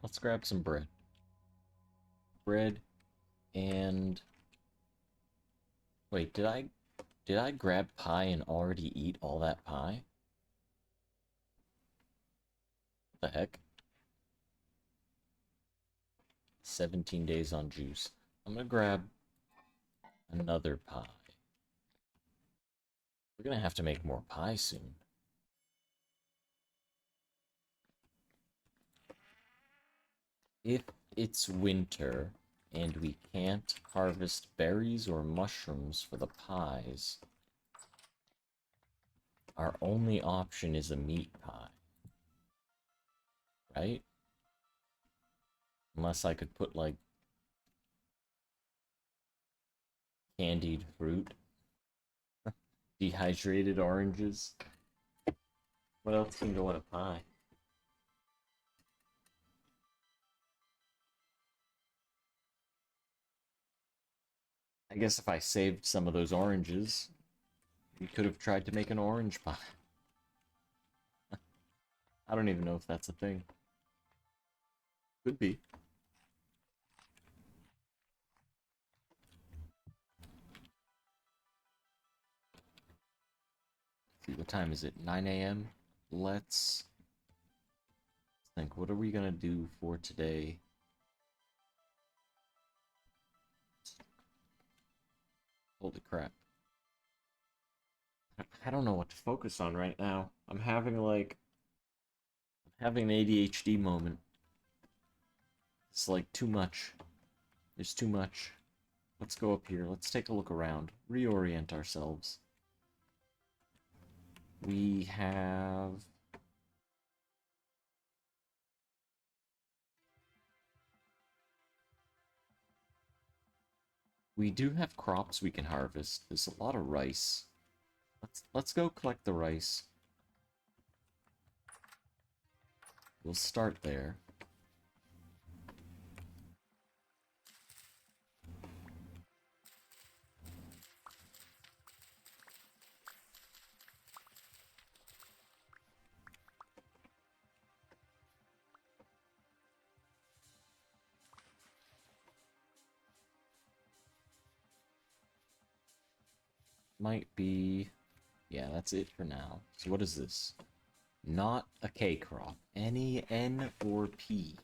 Let's grab some bread. Bread and... Wait, did I grab pie and already eat all that pie? What the heck? 17 days on juice. I'm gonna grab another pie. We're gonna have to make more pie soon. If it's winter and we can't harvest berries or mushrooms for the pies, our only option is a meat pie. Right? Unless I could put, like, candied fruit. Dehydrated oranges. What else can go in a pie? I guess if I saved some of those oranges, we could have tried to make an orange pie. I don't even know if that's a thing. Could be. See, what time is it? 9 a.m.? Let's think. What are we gonna do for today? Holy crap. I don't know what to focus on right now. I'm having an ADHD moment. It's like too much. There's too much. Let's go up here. Let's take a look around. Reorient ourselves. We have... We do have crops we can harvest. There's a lot of rice. Let's go collect the rice. We'll start there. Might be... Yeah, that's it for now. So what is this? Not a K crop. Any N or P.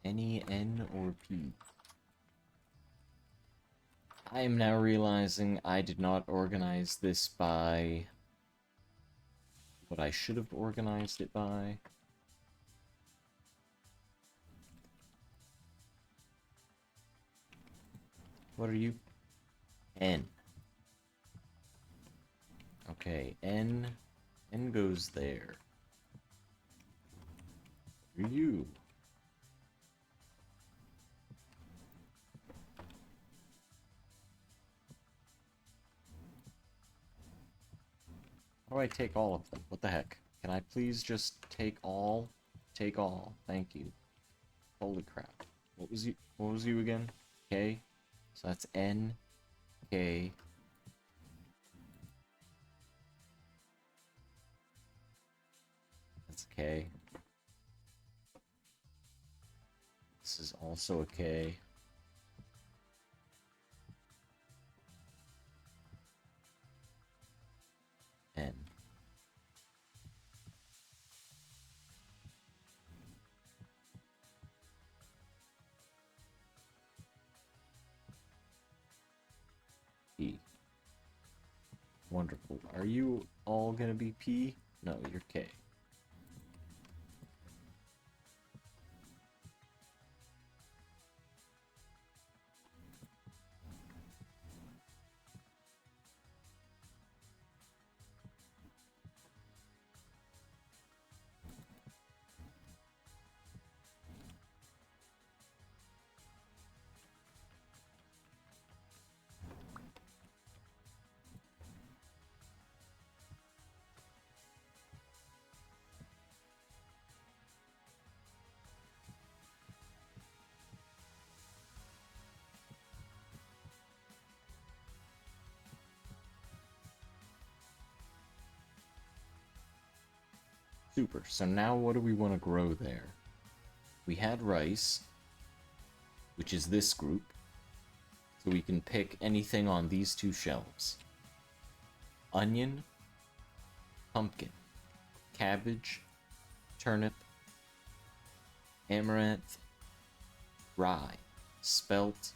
Any N or P. I am now realizing I did not organize this by what I should have organized it by. What are you? N. Okay, N goes there. What are you? How do I take all of them? What the heck? Can I please just take all? Take all. Thank you. Holy crap. What was you again? K? So that's N, K. That's K. This is also a K. N. Wonderful. Are you all gonna be P? No, you're K. Super. So now what do we want to grow there? We had rice, which is this group. So we can pick anything on these two shelves. Onion, pumpkin, cabbage, turnip, amaranth, rye, spelt,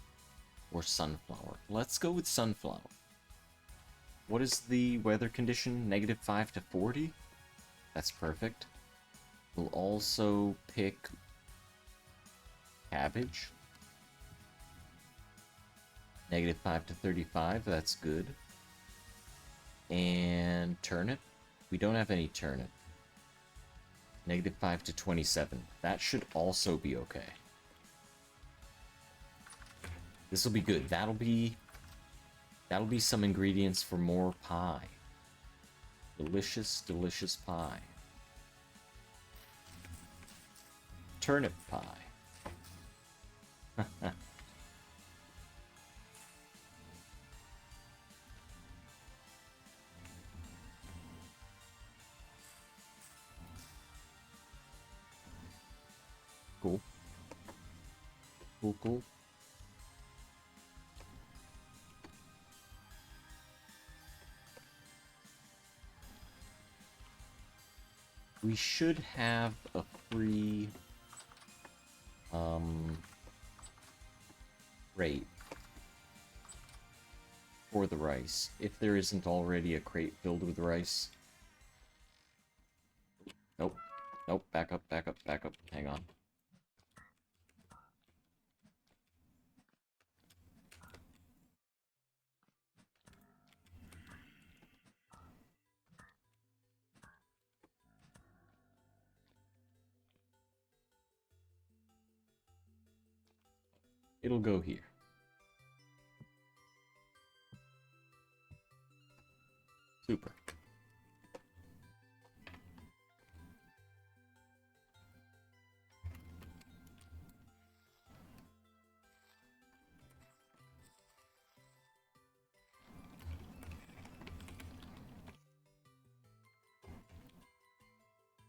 or sunflower. Let's go with sunflower. What is the weather condition? -5 to 40? That's perfect. We'll also pick cabbage. -5 to 35, that's good. And turnip. We don't have any turnip. -5 to 27. That should also be okay. This will be good. That'll be some ingredients for more pie. Delicious, delicious pie. Turnip pie. Cool. Cool, cool. We should have a free crate for the rice, if there isn't already a crate filled with rice. Nope. Nope. Back up, back up, back up. Hang on. It'll go here. Super.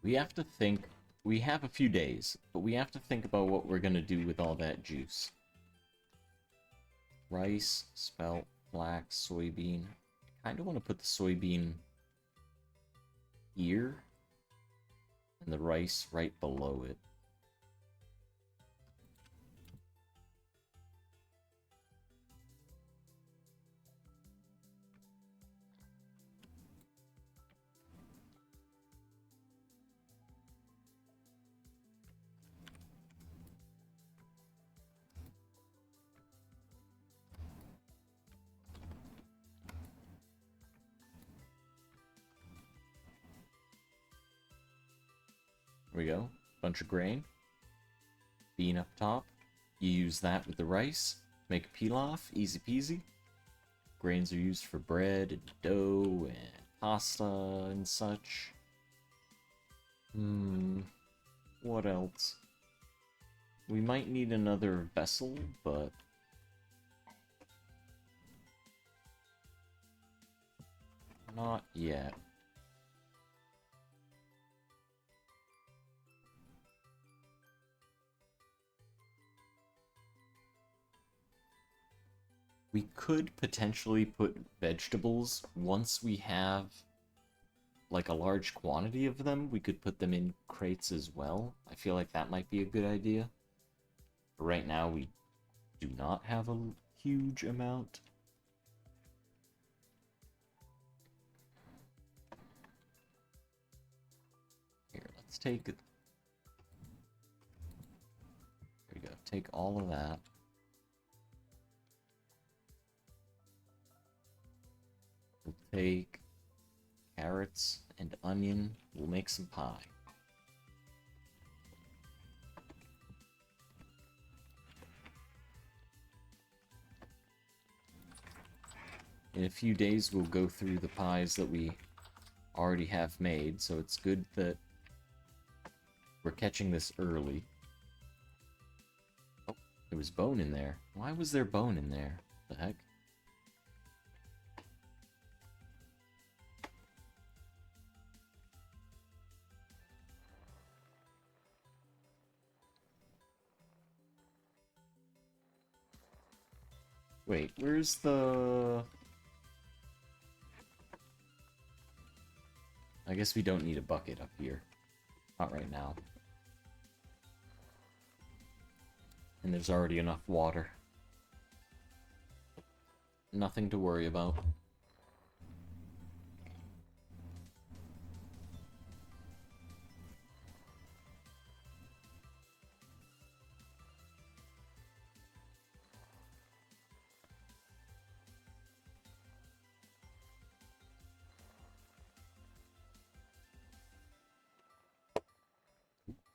We have to think. We have a few days, but we have to think about what we're gonna do with all that juice. Rice, spelt, flax, soybean. I kind of want to put the soybean here, and the rice right below it. There we go. Bunch of grain. Bean up top. You use that with the rice. Make a pilaf. Easy peasy. Grains are used for bread and dough and pasta and such. What else? We might need another vessel, but not yet. We could potentially put vegetables once we have like a large quantity of them. We could put them in crates as well. I feel like that might be a good idea. But right now we do not have a huge amount. Let's take it. There we go. Take all of that. We'll take carrots and onion. We'll make some pie. In a few days, we'll go through the pies that we already have made, so it's good that we're catching this early. Oh, there was bone in there. Why was there bone in there? The heck? Wait, where's the... I guess we don't need a bucket up here. Not right now. And there's already enough water. Nothing to worry about.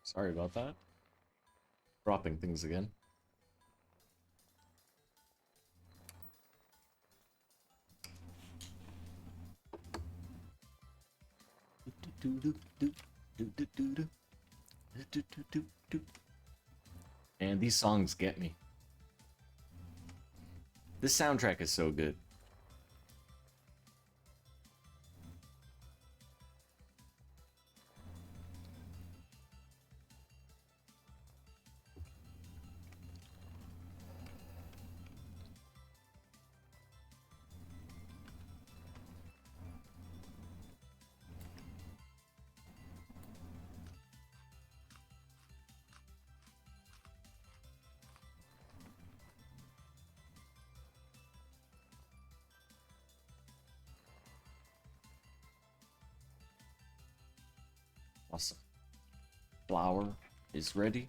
Sorry about that. Dropping things again. And these songs get me. This soundtrack is so good. Awesome. Flour is ready.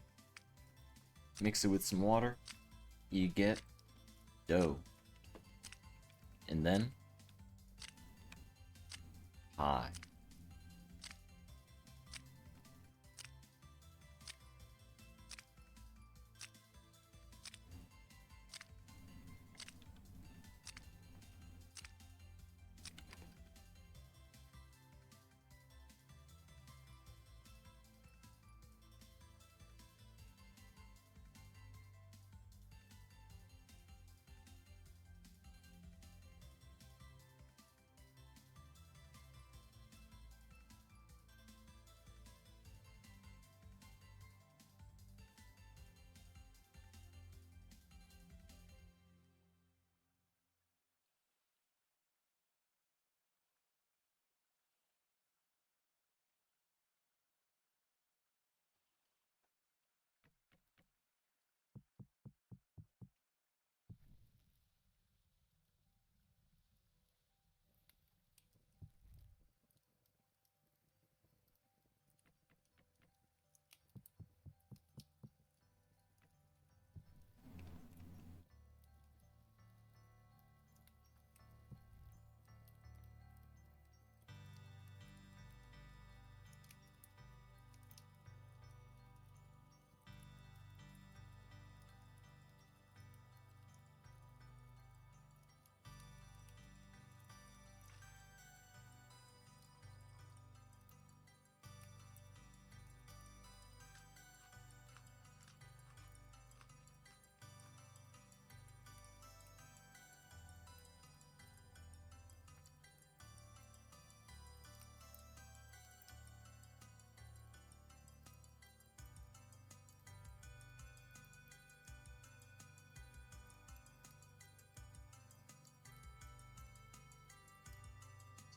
Mix it with some water. You get dough. And then pie.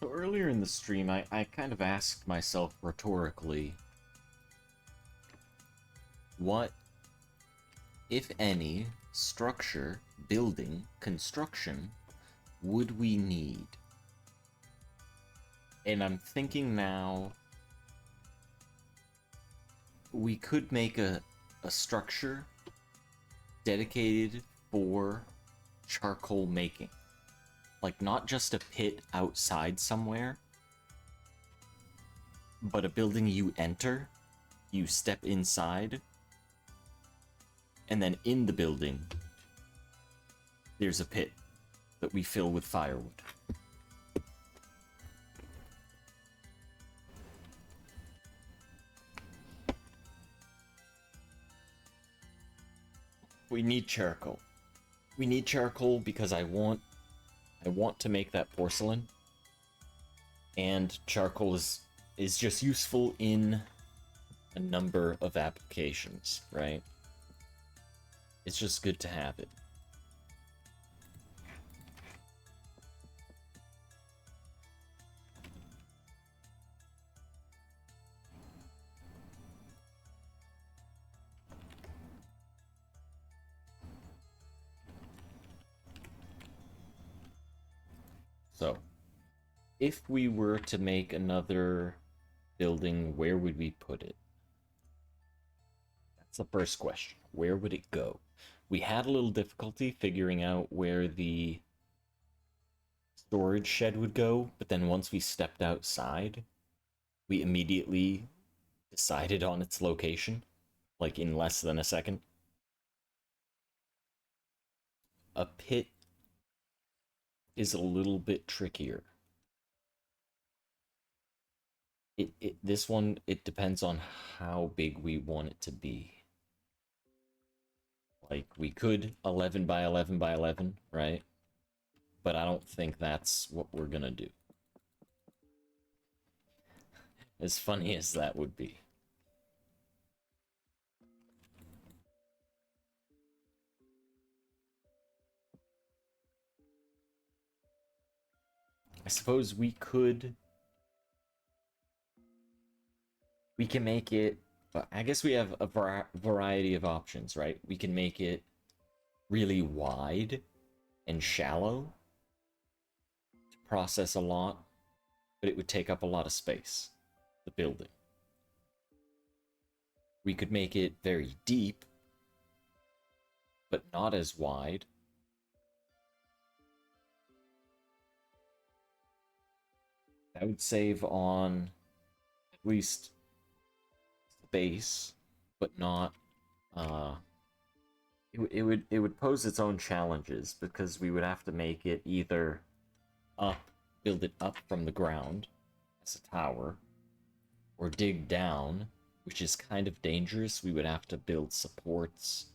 So earlier in the stream, I kind of asked myself rhetorically, what, if any, structure, building, construction would we need? And I'm thinking now, we could make a structure dedicated for charcoal making. Like, not just a pit outside somewhere, but a building you enter, you step inside, and then in the building, there's a pit that we fill with firewood. We need charcoal. We need charcoal because I want to make that porcelain. And charcoal is just useful in a number of applications, right? It's just good to have it. So, if we were to make another building, where would we put it? That's the first question. Where would it go? We had a little difficulty figuring out where the storage shed would go, but then once we stepped outside, we immediately decided on its location, like in less than a second. A pit is a little bit trickier. This one, it depends on how big we want it to be. Like, we could 11 by 11 by 11, right? But I don't think that's what we're gonna do. As funny as that would be. I suppose we can make it, I guess we have a variety of options, right? We can make it really wide and shallow to process a lot, but it would take up a lot of space, the building. We could make it very deep, but not as wide. That would save on at least space, but not it would pose its own challenges because we would have to make it either build it up from the ground as a tower, or dig down, which is kind of dangerous. We would have to build supports.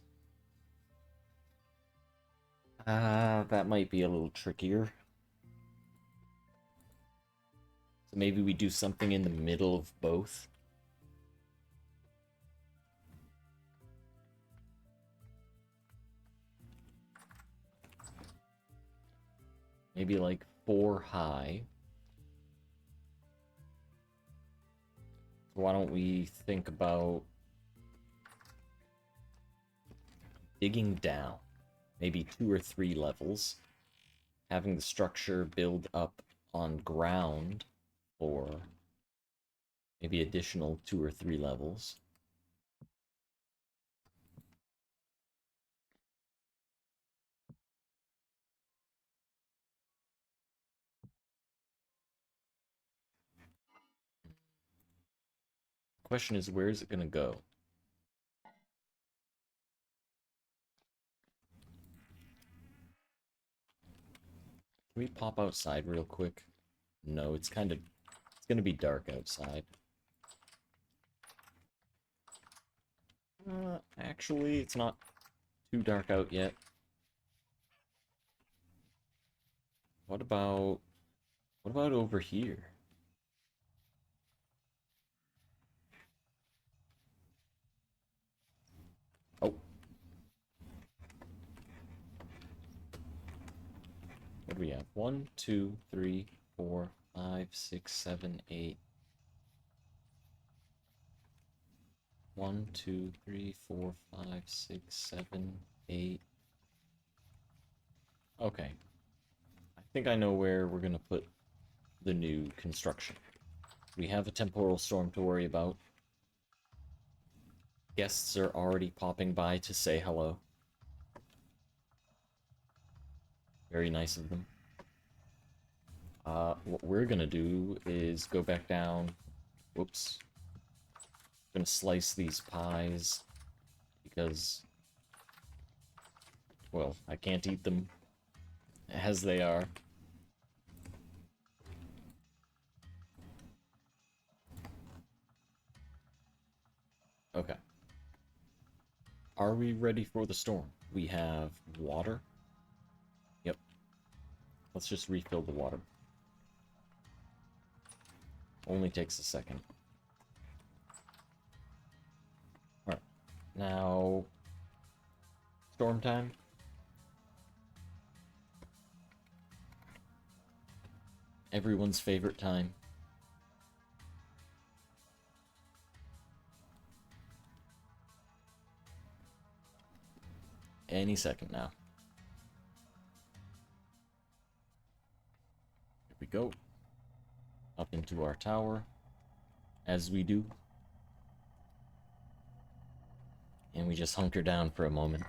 That might be a little trickier. So maybe we do something in the middle of both. Maybe like 4 high. So why don't we think about digging down? Maybe 2 or 3 levels. Having the structure build up on ground for maybe additional 2 or 3 levels. Question is, where is it gonna go? Can we pop outside real quick? No, it's gonna be dark outside. Actually, it's not too dark out yet. What about over here? Oh. What do we have? 1, 2, 3, 4, 5, 6, 7, 8. 1, 2, 3, 4, 5, 6, 7, 8. Okay. I think I know where we're gonna put the new construction. We have a temporal storm to worry about. Guests are already popping by to say hello. Very nice of them. What we're gonna do is go back down. Whoops. Gonna slice these pies because, well, I can't eat them as they are. Okay. Are we ready for the storm? We have water. Yep. Let's just refill the water. Only takes a second. Alright. Now... storm time. Everyone's favorite time. Any second now. Here we go. Up into our tower, as we do. And we just hunker down for a moment.